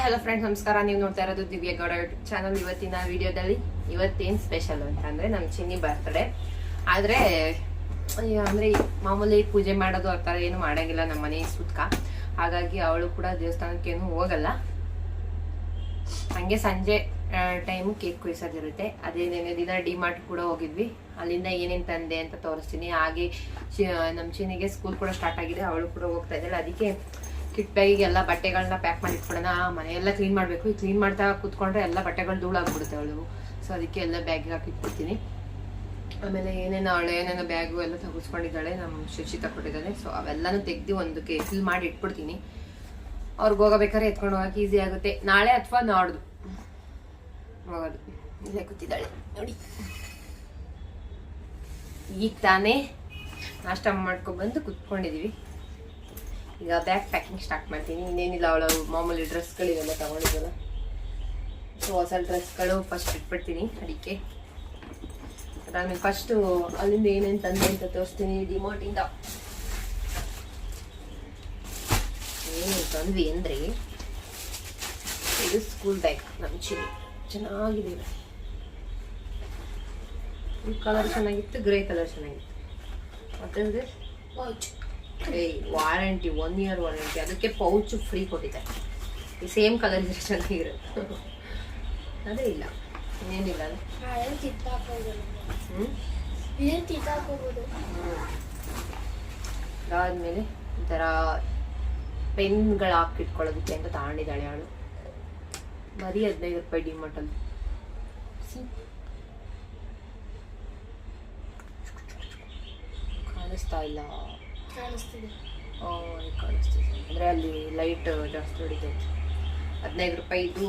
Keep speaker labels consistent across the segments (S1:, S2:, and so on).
S1: Hello friends, ನಮಸ್ಕಾರ. ನೀವು ನೋಡ್ತಾ ಇರೋದು ದಿವ್ಯ ಗೌಡ ಯೂಟ್ಯೂಬ್ ಚಾನಲ್. ಇವತ್ತಿನ ವಿಡಿಯೋದಲ್ಲಿ ಇವತ್ತೇನು ಸ್ಪೆಷಲ್ ಅಂತಂದ್ರೆ ನಮ್ಮ ಚಿನ್ನಿ ಬರ್ತ್ಡೇ. ಆದ್ರೆ ಮಾಮೂಲಿ ಪೂಜೆ ಮಾಡೋದು ಆ ಥರ ಏನು ಮಾಡಂಗಿಲ್ಲ ನಮ್ಮ ಮನೆ ಸುತ್ಕ. ಹಾಗಾಗಿ ಅವಳು ಕೂಡ ದೇವಸ್ಥಾನಕ್ಕೇನು ಹೋಗಲ್ಲ. ಹಂಗೆ ಸಂಜೆ ಟೈಮು ಕೇಕ್ ಕೊಯ್ಸೋದಿರುತ್ತೆ. ಅದೇನೇನೇ ದಿನ ಡಿಮಾರ್ಟ್ ಕೂಡ ಹೋಗಿದ್ವಿ. ಅಲ್ಲಿಂದ ಏನೇನು ತಂದೆ ಅಂತ ತೋರಿಸ್ತೀನಿ. ಹಾಗೆ ನಮ್ಮ ಚಿನ್ನಿಗೆ ಸ್ಕೂಲ್ ಕೂಡ ಸ್ಟಾರ್ಟ್ ಆಗಿದೆ, ಅವಳು ಕೂಡ ಹೋಗ್ತಾ ಇದ್ದಾಳೆ. ಅದಕ್ಕೆ ಕಿಟ್ ಬ್ಯಾಗಿಗೆ ಎಲ್ಲ ಬಟ್ಟೆಗಳನ್ನ ಪ್ಯಾಕ್ ಮಾಡಿ ಇಟ್ಬಿಡೋಣ. ಮನೆಯೆಲ್ಲ ಕ್ಲೀನ್ ಮಾಡಬೇಕು. ಈ ಕ್ಲೀನ್ ಮಾಡ್ತಾ ಕೂತ್ಕೊಂಡ್ರೆ ಎಲ್ಲ ಬಟ್ಟೆಗಳು ಧೂಳಾಗ್ಬಿಡುತ್ತೆ ಅವಳು. ಸೊ ಅದಕ್ಕೆ ಎಲ್ಲ ಬ್ಯಾಗಿಗೆ ಹಾಕಿ ಇಟ್ಬಿಡ್ತೀನಿ. ಆಮೇಲೆ ಏನೇನೋ ಬ್ಯಾಗು ಎಲ್ಲ ತಗಿಸ್ಕೊಂಡಿದ್ದಾಳೆ, ನಮ್ಮ ಶಶಿ ತಗೊಟ್ಟಿದ್ದಾಳೆ. ಸೊ ಅವೆಲ್ಲನೂ ತೆಗ್ದು ಒಂದಕ್ಕೆ ಫಿಲ್ ಮಾಡಿ ಇಟ್ಬಿಡ್ತೀನಿ. ಅವ್ರಿಗೆ ಹೋಗಬೇಕಾದ್ರೆ ಎತ್ಕೊಂಡು ಹೋಗಕ್ಕೆ ಈಸಿ ಆಗುತ್ತೆ. ನಾಳೆ ಅಥವಾ ನಾಡ್ದು ಹೋಗೋದು. ಇಲ್ಲೇ ಕೂತಿದ್ದಾಳೆ ನೋಡಿ. ಈಗ ತಾನೇ ನಾಷ್ಟ ಮಾಡ್ಕೊಬಂದು ಕುತ್ಕೊಂಡಿದೀವಿ. ಈಗ ಬ್ಯಾಗ್ ಪ್ಯಾಕಿಂಗ್ ಸ್ಟಾರ್ಟ್ ಮಾಡ್ತೀನಿ. ಇನ್ನೇನಿಲ್ಲ, ಅವಳು ಮಾಮೂಲಿ ಡ್ರೆಸ್ಗಳಿವೆಲ್ಲ ತಗೊಂಡಿದ್ದಲ್ಲ. ಸೊ ಹೊಸ ಡ್ರೆಸ್ಗಳು ಫಸ್ಟ್ ಇಟ್ಬಿಡ್ತೀನಿ. ಅದಕ್ಕೆ ಅದಾದ್ಮೇಲೆ ಫಸ್ಟು ಅಲ್ಲಿಂದ ಏನೇನು ತಂದೆ ಅಂತ ತೋರಿಸ್ತೀನಿ. ಡಿಮಾರ್ಟಿಂದ ಏನೇನು ತಂದ್ವಿ ಅಂದರೆ, ಇದು ಸ್ಕೂಲ್ ಬ್ಯಾಗ್ ನಮ್ಮ ಚಿನ್ನಿ. ಚೆನ್ನಾಗಿದೆ. ಈ ಕಲರ್ ಚೆನ್ನಾಗಿತ್ತು, ಗ್ರೇ ಕಲರ್ ಚೆನ್ನಾಗಿತ್ತು. ಮತ್ತೆ ಪೌಚ್ ವಾರಂಟಿ, 1 year ವಾರಂಟಿ. ಅದಕ್ಕೆ ಪೌಚ್ ಫ್ರೀ ಕೊಟ್ಟಿದ್ದಾರೆ. ಈ ಸೇಮ್ ಕಲರ್ ಇದ್ರೆ ಚೆನ್ನಾಗಿರುತ್ತೆ. ಅದೇ ಇಲ್ಲ, ಇನ್ನೇನಿಲ್ಲ. ಅದಾದ್ಮೇಲೆ ಈ ಥರ ಪೆನ್ಗಳು ಹಾಕಿಟ್ಕೊಳ್ಳೋದಕ್ಕೆ ಅಂತ ತಗೊಂಡಿದ್ದಾಳೆ ಅವಳು. ಬರೀ 15 ರೂಪಾಯಿ ಡಿಮಾರ್ಟಲ್ಲಿ. ಕಾಣಿಸ್ತಾ ಇಲ್ಲ? ಕಾಣಿಸ್ತಿದೆ ಅಂದ್ರೆ ಅಲ್ಲಿ ಲೈಟ್ ಜಾಸ್ತಿ ಹೊಡಿತೈತೆ. 15 ರೂಪಾಯಿದು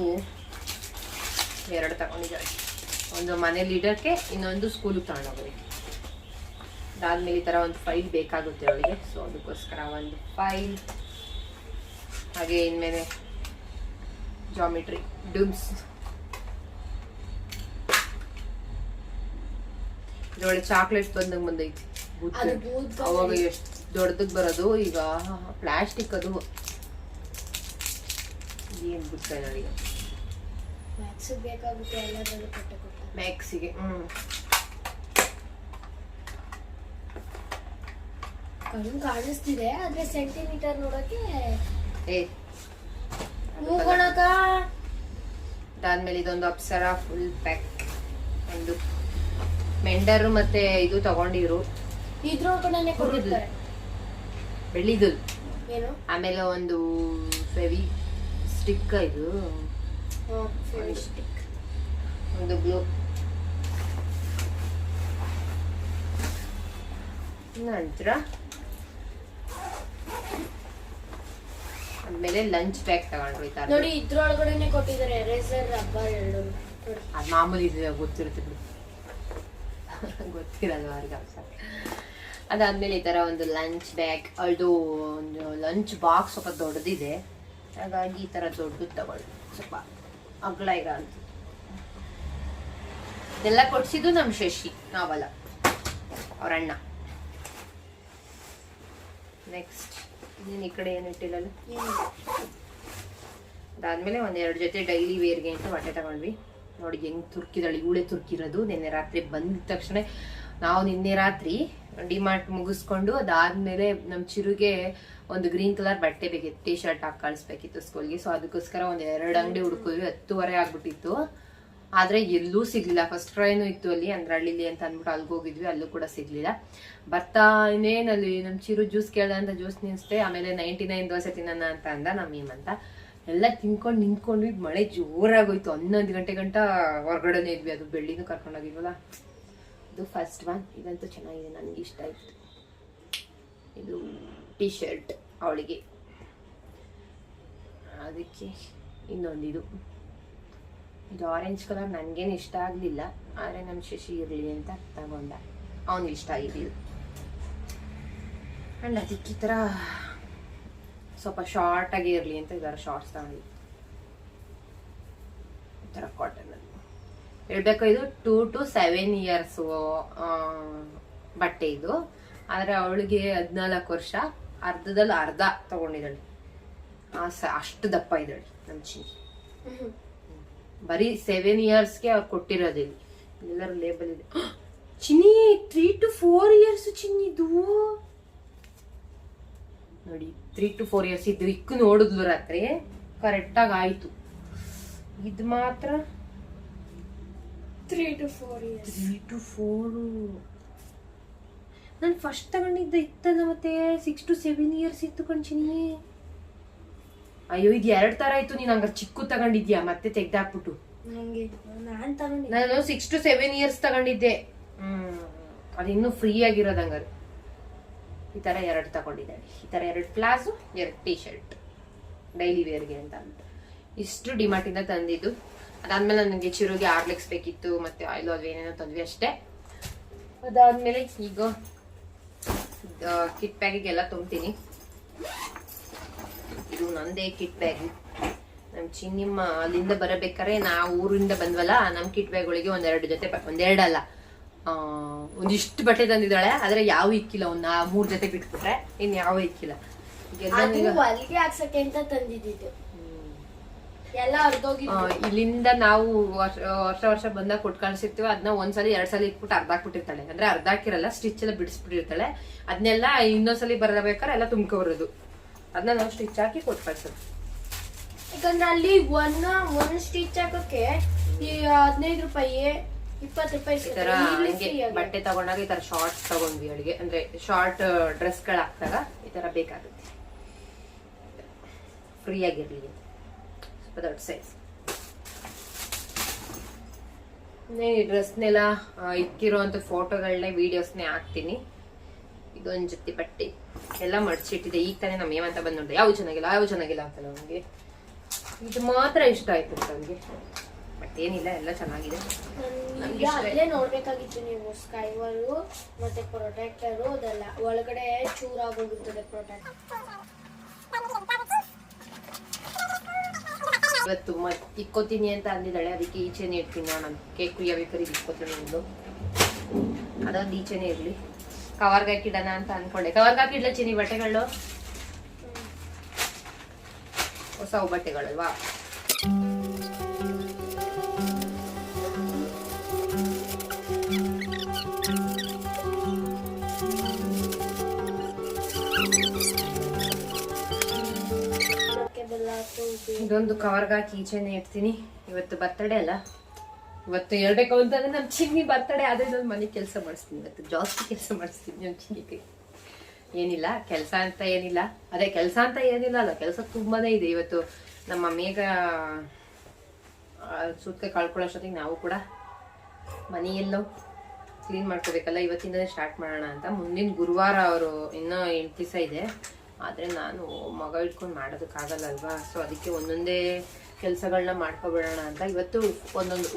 S1: 2 ತಗೊಂಡಿದ್ದಾಳೆ. ಒಂದು ಮನೇಲಿ ಇಡೋಕ್ಕೆ, ಇನ್ನೊಂದು ಸ್ಕೂಲಿಗೆ ತಗೊಂಡೋಗೋದಕ್ಕೆ. ಅದಾದ್ಮೇಲೆ ಈ ಥರ ಒಂದು ಫೈಲ್ ಬೇಕಾಗುತ್ತೆ ಅವಳಿಗೆ. ಸೊ ಅದಕ್ಕೋಸ್ಕರ ಒಂದು ಫೈಲ್. ಹಾಗೆ ಇನ್ಮೇಲೆ ಜಾಮಿಟ್ರಿ ಡುಮ್ಸ್. ಇದೊಳ್ಳೆ ಚಾಕ್ಲೇಟ್ಸ್ ಬಂದೈತಿ. ಅವಾಗ ಎಷ್ಟು ದೊಡ್ಡದಕ್ಕೆ ಬರೋದು, ಈಗ ಪ್ಲಾಸ್ಟಿಕ್. ಅದು ಏನು ಬಿಡ್ತಾ ನನಗೆ ಮ್ಯಾಕ್ಸಿಗೆ.
S2: ಕಾಣಿಸ್ತಿದೆ, ಆದ್ರೆ ಸೆಂಟಿಮೀಟರ್ ನೋಡಕ್ಕೆ
S1: ಅದಾದ್ಮೇಲೆ ಇದೊಂದು ಅಪ್ಸರ ಫುಲ್ ಪ್ಯಾಕ್. ಒಂದು ಮೆಂಡರ್ ಮತ್ತೆ ಇದು ತಗೊಂಡಿರು,
S2: ಇದ್ರೊಳಗಡೆ ಕೊಟ್ಟಿದ್ದಾರೆ
S1: ಬೆಳ್ಳಿದು.
S2: ಏನು
S1: ಆಮೇಲೆ ಒಂದು ಫೆವಿ ಸ್ಟಿಕ್, ಇದು
S2: ಸ್ಟಿಕ್,
S1: ಒಂದು ಗ್ಲೂ. ನಂತರ ಆಮೇಲೆ ಲಂಚ್ ಬ್ಯಾಗ್ ತಗೊಂಡ್ರು.
S2: ನೋಡಿ ಇದ್ರೊಳಗಡೆ ಕೊಟ್ಟಿದ್ದಾರೆ ಎರೇಸರ್, ರಬ್ಬರ್ ಎರಡು.
S1: ಅದು ಮಾಮೂಲಿ ಗೊತ್ತಿರುತ್ತೆ, ಗೊತ್ತಿರಲ್ಲ ಅವ್ರಿಗೆ. ಅದಾದ್ಮೇಲೆ ಈ ತರ ಒಂದು ಲಂಚ್ ಬ್ಯಾಗ್. ಅದು ಒಂದು ಲಂಚ್ ಬಾಕ್ಸ್ ಸ್ವಲ್ಪ ದೊಡ್ಡದಿದೆ, ಹಾಗಾಗಿ ಈ ತರ ದೊಡ್ಡದು ತಗೊಳ್ಳಿ. ಸ್ವಲ್ಪ ಅಗ್ಲ ಈಗ ಅಂತ ಇದೆಲ್ಲ ಕೊಡ್ಸಿದ್ದು ನಮ್ಮ ಶಶಿ, ನಾವಲ್ಲ, ಅವ್ರ ಅಣ್ಣ. ನೆಕ್ಸ್ಟ್ ನೀನು ಈ ಕಡೆ ಏನು ಇಟ್ಟಿಲ್ಲಲ್ಲ. ಅದಾದ್ಮೇಲೆ 1-2 ಜೊತೆ ಡೈಲಿ ವೇರ್ಗೆ ಅಂತ ಬಟ್ಟೆ ತಗೊಂಡ್ವಿ. ನೋಡಿ ಹೆಂಗ್ ತುರ್ಕಿದಳು, ಇವಳೆ ತುರ್ಕಿರೋದು. ನಿನ್ನೆ ರಾತ್ರಿ ಬಂದ ತಕ್ಷಣ, ನಾವು ನಿನ್ನೆ ರಾತ್ರಿ ಡಿಮಾರ್ಟ್ ಮುಗಿಸ್ಕೊಂಡು ಅದಾದ್ಮೇಲೆ ನಮ್ಮ ಚಿರುಗೆ ಒಂದು ಗ್ರೀನ್ ಕಲರ್ ಬಟ್ಟೆ ಬೇಕಿತ್ತು, ಟೀ ಶರ್ಟ್ ಹಾಕಿ ಕಳಿಸ್ಬೇಕಿತ್ತು ಸ್ಕೂಲ್ಗೆ. ಸೊ ಅದಕ್ಕೋಸ್ಕರ 1-2 ಅಂಗಡಿ ಹುಡುಕಿದ್ವಿ. 10:30 ಆಗ್ಬಿಟ್ಟಿತ್ತು. ಆದ್ರೆ ಎಲ್ಲೂ ಸಿಗ್ಲಿಲ್ಲ. ಫಸ್ಟ್ ಟ್ರೈನು ಇತ್ತು ಅಲ್ಲಿ ಅಂದ್ರಳ್ಳಿಲಿ ಅಂತ ಅಂದ್ಬಿಟ್ಟು ಅಲ್ಲಿಗೆ ಹೋಗಿದ್ವಿ, ಅಲ್ಲೂ ಕೂಡ ಸಿಗ್ಲಿಲ್ಲ. ಬರ್ತಾ ಇನ್ನೇನಲ್ಲಿ ನಮ್ಮ ಚಿರು ಜ್ಯೂಸ್ ಕೇಳ್ದ ಅಂತ ಜ್ಯೂಸ್ ನಿನ್ಸ್ತೆ. ಆಮೇಲೆ 99 ದೋಸೆ ತಿನ್ನೋಣ ಅಂತ ಅಂದ ನಮ್ಮ ಅಂತ. ಎಲ್ಲ ತಿನ್ಕೊಂಡು ನಿಂತ್ಕೊಂಡ್ವಿ. ಮಳೆ ಜೋರಾಗೋಯ್ತು. 11 ಗಂಟೆ ಗಂಟ ಹೊರಗಡೆನೇ ಇದ್ವಿ. ಅದು ಬೆಳ್ಳಿನೂ ಕರ್ಕೊಂಡೋಗಿಲ್ವಲ್ಲ. ಇದು ಫಸ್ಟ್ ಒನ್. ಇದಂತೂ ಚೆನ್ನಾಗಿದೆ, ನನಗೆ ಇಷ್ಟ ಆಯ್ತು. ಇದು ಟೀ ಶರ್ಟ್ ಅವಳಿಗೆ. ಅದಕ್ಕೆ ಇನ್ನೊಂದಿದು, ಇದು ಆರೆಂಜ್ ಕಲರ್. ನನಗೇನು ಇಷ್ಟ ಆಗಲಿಲ್ಲ, ಆದರೆ ನಮ್ಮ ಶಶಿ ಇರಲಿ ಅಂತ ತಗೊಂಡ. ಅವನಿಗೆ ಇಷ್ಟ ಆಗಿದ್ದು. ಆ್ಯಂಡ್ ಅದಕ್ಕೆ ಈ ಥರ ಸ್ವಲ್ಪ ಶಾರ್ಟ್ ಆಗಿ ಇರಲಿ ಅಂತ ಇದರ ಶಾರ್ಟ್ಸ್ ತಗೊಂಡು ಈ ಥರ ಕಾಟನ್. ಹೇಳ್ಬೇಕು, ಇದು 2 to 7 years ಬಟ್ಟೆ ಇದು. ಆದರೆ ಅವಳಿಗೆ 14 ವರ್ಷ. ಅರ್ಧದಲ್ಲಿ ಅರ್ಧ ತಗೊಂಡಿದ್ದಾಳೆ. ಅಷ್ಟು ದಪ್ಪ ಇದ್ದಾಳೆ. ನಮ್ಮ ಚಿನ್ನಿ. ಬರೀ 7 ಇಯರ್ಸ್ಗೆ ಅವ್ರು ಕೊಟ್ಟಿರೋದಿಲ್ಲ, ಎಲ್ಲರೂ ಲೇಬಲ್ ಇದೆ. ಚಿನ್ನಿ 3 to 4 years ಚಿನ್ನಿದು ನೋಡಿ, 3 to 4 years ಇದ್ದು. ಇಕ್ಕು ನೋಡಿದ್ಲು ರಾತ್ರಿ, ಕರೆಕ್ಟಾಗಿ ಆಯ್ತು. ಇದು ಮಾತ್ರ
S2: 3 to 4 years.
S1: 3 to 4. ನಾನು ಫಸ್ಟ್ ತಗೊಂಡಿದ್ದ ಇತ್ತಲ್ಲ, ಮತ್ತೆ 6 to 7 years ಇತ್ತು ಕಣ್ಚಿನಿ. ಅಯ್ಯೋ, ಇದು 2 ತರ ಆಯ್ತು. ನೀನ್ ಹಂಗಾರೆ ಚಿಕ್ಕು ತಗೊಂಡಿದ್ಯಾ, ಮತ್ತೆ ತೆಗ್ದಾಕ್ಬಿಟ್ಟು.
S2: ನಂಗೆ ನಾನ್ ತಗೊಂಡಿದ್ದೆ,
S1: ನಾನು 6 to 7 years ತಗೊಂಡಿದ್ದೆ. ಅದು ಇನ್ನೂ ಫ್ರೀ ಆಗಿರೋದು. ಹಂಗಾರೆ ಈ ತರ 2 ತಗೊಂಡಿದ್ದಾಳೆ. ಈ ತರ 2 ಪ್ಲಾಜು, 2 ಟೀ ಶರ್ಟ್ ಡೈಲಿ ವೇರ್ಗೆ ಅಂತ ಅಂದ್ಬಿಟ್ಟು ಇಷ್ಟು ಡಿಮಾರ್ಟ್ ಇಂದ ತಂದಿದ್ದು. ಅದಾದ್ಮೇಲೆ ನನಗೆ ಚಿರುಗೆ ಆರ್ಲೆಕ್ಸ್ ಬೇಕಿತ್ತು, ಮತ್ತೆ ಆಯಿಲ್ ಅದು ಏನೇನೋ ತಂದ್ವಿ ಅಷ್ಟೇ. ಅದಾದ್ಮೇಲೆ ಈಗ ಕಿಟ್ ಬ್ಯಾಗಿಗೆಲ್ಲ ತುಂಬ್ತೀನಿ. ಇದು ನಂದೇ ಕಿಟ್ ಬ್ಯಾಗ್. ನಮ್ ಚಿನ್ನಿಮ್ಮ ಅಲ್ಲಿಂದ ಬರಬೇಕಾರೆ, ನಾವು ಊರಿಂದ ಬಂದ್ವಲ್ಲ, ನಮ್ ಕಿಟ್ ಬ್ಯಾಗ್ಗಳಿಗೆ 1-2 ಜೊತೆ, 1-2 ಅಲ್ಲ, ಒಂದಿಷ್ಟು ಬಟ್ಟೆ ತಂದಿದ್ದಾಳೆ. ಆದ್ರೆ ಯಾವ ಇಕ್ಕಿಲ್ಲ, 3 ಜೊತೆ ಬಿಟ್ಬಿಟ್ರೆ ಇನ್ ಯಾವ ಇಕ್ಕಿಲ್ಲ.
S2: ಹೊಲಿಗೆ ಹಾಕ್ಸಕ್ಕೆ ಅಂತ ತಂದಿದ್ದು, ಎಲ್ಲ ಅರ್ಧೋಗಿದ್ದು.
S1: ಇಲ್ಲಿಂದ ನಾವು ವರ್ಷ ಬಂದಾಗ ಕೊಟ್ಟು ಕಳ್ಸಿರ್ತೀವಿ. ಅದನ್ನ 1 ಸಲ 2 ಸಲ ಇಟ್ಬಿಟ್ಟು ಅರ್ಧಾಕ್ಬಿಟ್ಟಿರ್ತಾಳೆ. ಅಂದ್ರೆ ಅರ್ಧಾಕಿರಲ್ಲ, ಸ್ಟಿಚ್ ಎಲ್ಲ ಬಿಡಿಸ್ಬಿಟ್ಟಿರ್ತಾಳೆ. ಅದನ್ನೆಲ್ಲ ಇನ್ನೊಂದ್ಸಲಿ ಬರಬೇಕಾದ್ರೆ ಎಲ್ಲ ತುಂಬ್ಕೊಬರೋದು. ಅದನ್ನ ನಾವು ಸ್ಟಿಚ್ ಹಾಕಿ ಕೊಟ್ಟು ಕಳ್ಸೋದು.
S2: ಯಾಕಂದ್ರೆ ಅಲ್ಲಿ ಒಂದ್ ಸ್ಟಿಚ್ ಹಾಕಕ್ಕೆ 15 ರೂಪಾಯಿ 20 ರೂಪಾಯಿ.
S1: ಈ ತರ ಹಂಗೆ ಬಟ್ಟೆ ತಗೊಂಡಾಗ ಈ ತರ ಶಾರ್ಟ್ಸ್ ತಗೊಂಡ್ವಿ ಅವಳಿಗೆ. ಅಂದ್ರೆ ಶಾರ್ಟ್ ಡ್ರೆಸ್ ಗಳು ಹಾಕ್ದಾಗ ಈ ತರ ಬೇಕಾಗುತ್ತೆ, ಫ್ರೀ ಆಗಿರ್ಲಿ ಸ್ವಲ್ಪ ದೊಡ್ಡ ಸೈಜ್. ಈ ಡ್ರೆಸ್ನೆಲ್ಲ ಇಕ್ಕಿರೋಂಥ ಫೋಟೋಗಳನ್ನೇ ವಿಡಿಯೋಸ್ನೇ ಹಾಕ್ತೀನಿ. ಇದೊಂದು ಜೊತೆ ಬಟ್ಟೆ ಎಲ್ಲ ಮಡ್ಚಿಟ್ಟಿದೆ. ಈಗ ತಾನೇ ನಮ್ಮ ಏಮಂತ ಬಂದ್ ನೋಡಿದೆ, ಯಾವ ಚೆನ್ನಾಗಿಲ್ಲ ಅಂತ ನಮ್ಗೆ. ಇದು ಮಾತ್ರ ಇಷ್ಟ ಆಯ್ತು ನಮ್ಗೆ, ಬಟ್ ಏನಿಲ್ಲ, ಎಲ್ಲ ಚೆನ್ನಾಗಿದೆ.
S2: ಅಲ್ಲೇ ನೋಡ್ಬೇಕಾಗಿತ್ತು ನೀವು, ಸ್ಕೈವರು ಮತ್ತೆ ಪ್ರೊಟೆಕ್ಟರು, ಅದೆಲ್ಲ ಒಳಗಡೆ ಚೂರಾಗೋಗಿರ್ತದೆ ಪ್ರೊಟೆಕ್ಟರ್.
S1: ಇವತ್ತು ಇಕ್ಕೋತೀನಿ ಅಂತ ಅಂದಿದ್ದಾಳೆ, ಅದಕ್ಕೆ ಈಚೆನೆ ಇಡ್ತೀನಿ. ನಾನು ಕೇಕ್ ಕುಯ್ಯಬೇಕಾದ್ರೆ ಇಕ್ಕೋತೀನಿ ಒಂದು, ಅದೊಂದು ಈಚೆನೆ ಇರ್ಲಿ. ಕವರ್ಗೆ ಹಾಕಿಡೋಣ ಅಂತ ಅನ್ಕೊಂಡೆ. ಕವರ್ಗೆ ಹಾಕಿಡ್ಲ ಚಿನ್ನಿ ಬಟ್ಟೆಗಳು, ಹೊಸ ಬಟ್ಟೆಗಳಲ್ವಾ. ಇದೊಂದು ಕವರ್ಗೆ ಹಾಕಿ ಈಚೆನೆ ಇಡ್ತೀನಿ. ಇವತ್ತು ಬರ್ತಡೇ ಅಲ್ಲ, ಇವತ್ತು ಹೇಳ್ಬೇಕು ಅಂತಂದ್ರೆ ನಮ್ ಚಿನ್ನಿ ಬರ್ತಡೇ. ಅದೇ ನಾನು ಮನೆ ಕೆಲಸ ಮಾಡಿಸ್ತೀನಿ, ಇವತ್ತು ಜಾಸ್ತಿ ಕೆಲಸ ಮಾಡಿಸ್ತೀನಿ ನಮ್ ಚಿನ್ನಿಗೆ. ಏನಿಲ್ಲ ಕೆಲಸ ಅಂತ ಏನಿಲ್ಲ, ಅದೇ ಕೆಲಸ ಅಂತ ಏನಿಲ್ಲ ಅಲ್ಲ, ಕೆಲಸ ತುಂಬಾನೇ ಇದೆ. ಇವತ್ತು ನಮ್ಮ ಮೇಘ ಸುತ್ತ ಕಳ್ಕೊಳ್ಳೋಷ್ಟೊತ್ತಿಗೆ ನಾವು ಕೂಡ ಮನೆಯೆಲ್ಲೋ ಕ್ಲೀನ್ ಮಾಡ್ಕೋಬೇಕಲ್ಲ. ಇವತ್ತಿಂದನೇ ಸ್ಟಾರ್ಟ್ ಮಾಡೋಣ ಅಂತ. ಮುಂದಿನ ಗುರುವಾರ ಅವರು ಇನ್ನೂ 8 ದಿವಸ ಇದೆ. ಆದರೆ ನಾನು ಮಗ ಇಟ್ಕೊಂಡು ಮಾಡೋದಕ್ಕಾಗಲ್ಲ ಅಲ್ವಾ. ಸೊ ಅದಕ್ಕೆ ಒಂದೊಂದೇ ಕೆಲಸಗಳನ್ನ ಮಾಡ್ಕೊಬಿಡೋಣ ಅಂತ ಇವತ್ತು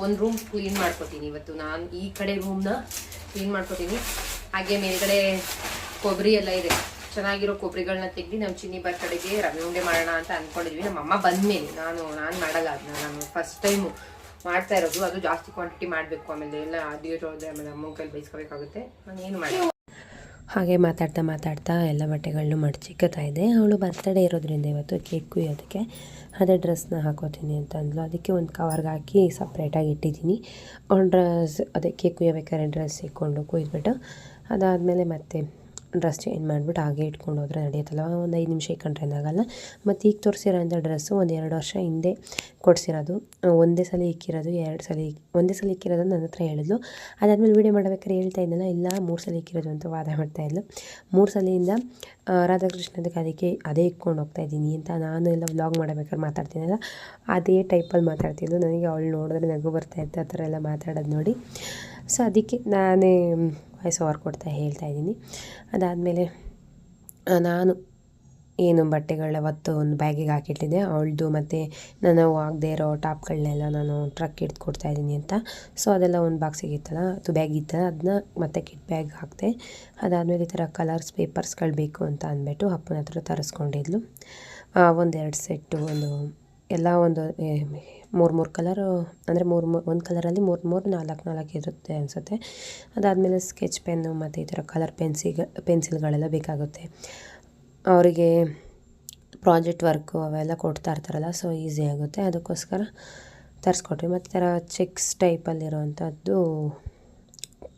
S1: ಒಂದು ರೂಮ್ ಕ್ಲೀನ್ ಮಾಡ್ಕೋತೀನಿ. ಇವತ್ತು ನಾನು ಈ ಕಡೆ ರೂಮ್ನ ಕ್ಲೀನ್ ಮಾಡ್ಕೋತೀನಿ. ಹಾಗೆ ಮೇಲ್ಗಡೆ ಕೊಬ್ಬರಿ ಎಲ್ಲ ಇದೆ, ಚೆನ್ನಾಗಿರೋ ಕೊಬ್ಬರಿಗಳನ್ನ ತೆಗ್ದು ನಮ್ಮ ಚಿನ್ನಿ ಬರ್ತಡೆಗೆ ರವೆ ಉಂಡೆ ಮಾಡೋಣ ಅಂತ ಅಂದ್ಕೊಂಡಿದ್ವಿ. ನಮ್ಮ ಅಮ್ಮ ಬಂದಮೇಲೆ ನಾನು ಮಾಡಲ್ಲ ಅದನ್ನ, ನಾನು ಫಸ್ಟ್ ಟೈಮು ಮಾಡ್ತಾ ಇರೋದು. ಅದು ಜಾಸ್ತಿ ಕ್ವಾಂಟಿಟಿ ಮಾಡಬೇಕು, ಆಮೇಲೆ ಎಲ್ಲ ಅದಿರೋದ್ರೆ ಆಮೇಲೆ ಅಮ್ಮನ ಕೈಲಿ ಬೈಸ್ಕೋಬೇಕಾಗುತ್ತೆ. ನಾನು ಏನು ಮಾಡಿ
S3: ಹಾಗೆ ಮಾತಾಡ್ತಾ ಎಲ್ಲ ಬಟ್ಟೆಗಳನ್ನೂ ಮಡ್ಚಿಕ್ಕೋತಾ ಇದ್ದೆ. ಅವಳು ಬರ್ತಡೇ ಇರೋದ್ರಿಂದ ಇವತ್ತು ಕೇಕ್ ಕುಯ್ಯೋದಕ್ಕೆ ಅದೇ ಡ್ರೆಸ್ನ ಹಾಕೋತೀನಿ ಅಂತ ಅಂದ್ಲು. ಅದಕ್ಕೆ ಒಂದು ಕವರ್ಗೆ ಹಾಕಿ ಸಪ್ರೇಟಾಗಿ ಇಟ್ಟಿದ್ದೀನಿ. ಅವ್ಳು ಡ್ರೆಸ್ ಅದೇ ಕೇಕ್ ಕುಯ್ಯಬೇಕಾದ್ರೆ ಡ್ರೆಸ್ ಇಟ್ಕೊಂಡು ಕುಯ್ದುಬಿಟ್ಟು ಅದಾದಮೇಲೆ ಮತ್ತೆ ಡ್ರೆಸ್ ಚೇಂಜ್ ಮಾಡಿಬಿಟ್ಟು ಹಾಗೆ ಇಟ್ಕೊಂಡು ಹೋದ್ರೆ ನಡೆಯುತ್ತಲ್ಲ, ಒಂದು 5 ನಿಮಿಷ ಇಟ್ಕೊಂಡ್ರೆ ಏನಾಗಲ್ಲ. ಮತ್ತು ಈಗ ತೋರಿಸಿರೋಂಥ ಡ್ರೆಸ್ಸು ಒಂದು 2 ವರ್ಷ ಹಿಂದೆ ಕೊಡಿಸಿರೋದು. ಒಂದೇ ಸಲ ಇಕ್ಕಿರೋದು, 2 ಸಲ ಒಂದೇ ಸಲ ಇಕ್ಕಿರೋದು ನನ್ನ ಹತ್ರ ಹೇಳಿದ್ಲು. ಅದಾದಮೇಲೆ ವೀಡಿಯೋ ಮಾಡ್ಬೇಕಾದ್ರೆ ಹೇಳ್ತಾ ಇದ್ದಲ್ಲ, ಇಲ್ಲ 3 ಸಲ ಇಕ್ಕಿರೋದು ಅಂತ ವಾದ ಮಾಡ್ತಾಯಿದ್ಲು. 3 ಸಲಿಂದ ರಾಧಾಕೃಷ್ಣದಕ್ಕೆ ಅದಕ್ಕೆ ಅದೇ ಇಟ್ಕೊಂಡು ಹೋಗ್ತಾಯಿದ್ದೀನಿ ಅಂತ ನಾನು ಎಲ್ಲ ವ್ಲಾಗ್ ಮಾಡಬೇಕಾದ್ರೆ ಮಾತಾಡ್ತೀನಲ್ಲ, ಅದೇ ಟೈಪಲ್ಲಿ ಮಾತಾಡ್ತಿದ್ಲು. ನನಗೆ ಅವಳು ನೋಡಿದ್ರೆ ನಗು ಬರ್ತಾಯಿತ್ತು ಆ ಥರ ಎಲ್ಲ ಮಾತಾಡೋದು ನೋಡಿ. ಸೊ ಅದಕ್ಕೆ ನಾನೇ ವಾಯ್ಸ್ ಓವರ್ ಕೊಡ್ತಾ ಹೇಳ್ತಾಯಿದ್ದೀನಿ. ಅದಾದಮೇಲೆ ನಾನು ಏನು ಬಟ್ಟೆಗಳನ್ನ ಅವತ್ತು ಒಂದು ಬ್ಯಾಗಿಗೆ ಹಾಕಿಟ್ಟಿದ್ದೆ ಅವಳದು, ಮತ್ತು ನಾನು ಆಗದೆ ಇರೋ ಟಾಪ್ಗಳನ್ನೆಲ್ಲ ನಾನು ಟ್ರಕ್ ಹಿಡ್ದು ಕೊಡ್ತಾಯಿದ್ದೀನಿ ಅಂತ. ಸೊ ಅದೆಲ್ಲ ಒಂದು ಬಾಕ್ಸಿಗೆ ಇತ್ತಲ್ಲ, ಅದು ಬ್ಯಾಗ್ ಇತ್ತಲ್ಲ, ಅದನ್ನ ಮತ್ತೆ ಕಿಟ್ ಬ್ಯಾಗ್ ಹಾಕಿದೆ. ಅದಾದಮೇಲೆ ಈ ಥರ ಕಲರ್ಸ್ ಪೇಪರ್ಸ್ಗಳು ಬೇಕು ಅಂತ ಅಂದ್ಬಿಟ್ಟು ಅಪ್ಪನ ಹತ್ರ ತರಿಸ್ಕೊಂಡಿದ್ಲು. 1-2 ಸೆಟ್ಟು, ಎಲ್ಲ ಒಂದು 3 ಕಲರು, ಅಂದರೆ ಒಂದು ಕಲರಲ್ಲಿ 4 ಇರುತ್ತೆ ಅನಿಸುತ್ತೆ. ಅದಾದಮೇಲೆ ಸ್ಕೆಚ್ ಪೆನ್ನು ಮತ್ತು ಈ ಥರ ಕಲರ್ ಪೆನ್ಸಿಲ್ಗಳೆಲ್ಲ ಬೇಕಾಗುತ್ತೆ ಅವರಿಗೆ. ಪ್ರಾಜೆಕ್ಟ್ ವರ್ಕು ಅವೆಲ್ಲ ಕೊಡ್ತಾ ಇರ್ತಾರಲ್ಲ, ಸೊ ಈಸಿ ಆಗುತ್ತೆ. ಅದಕ್ಕೋಸ್ಕರ ತರಿಸ್ಕೊಟ್ರಿ. ಮತ್ತು ಥರ ಚೆಕ್ಸ್ ಟೈಪಲ್ಲಿರೋವಂಥದ್ದು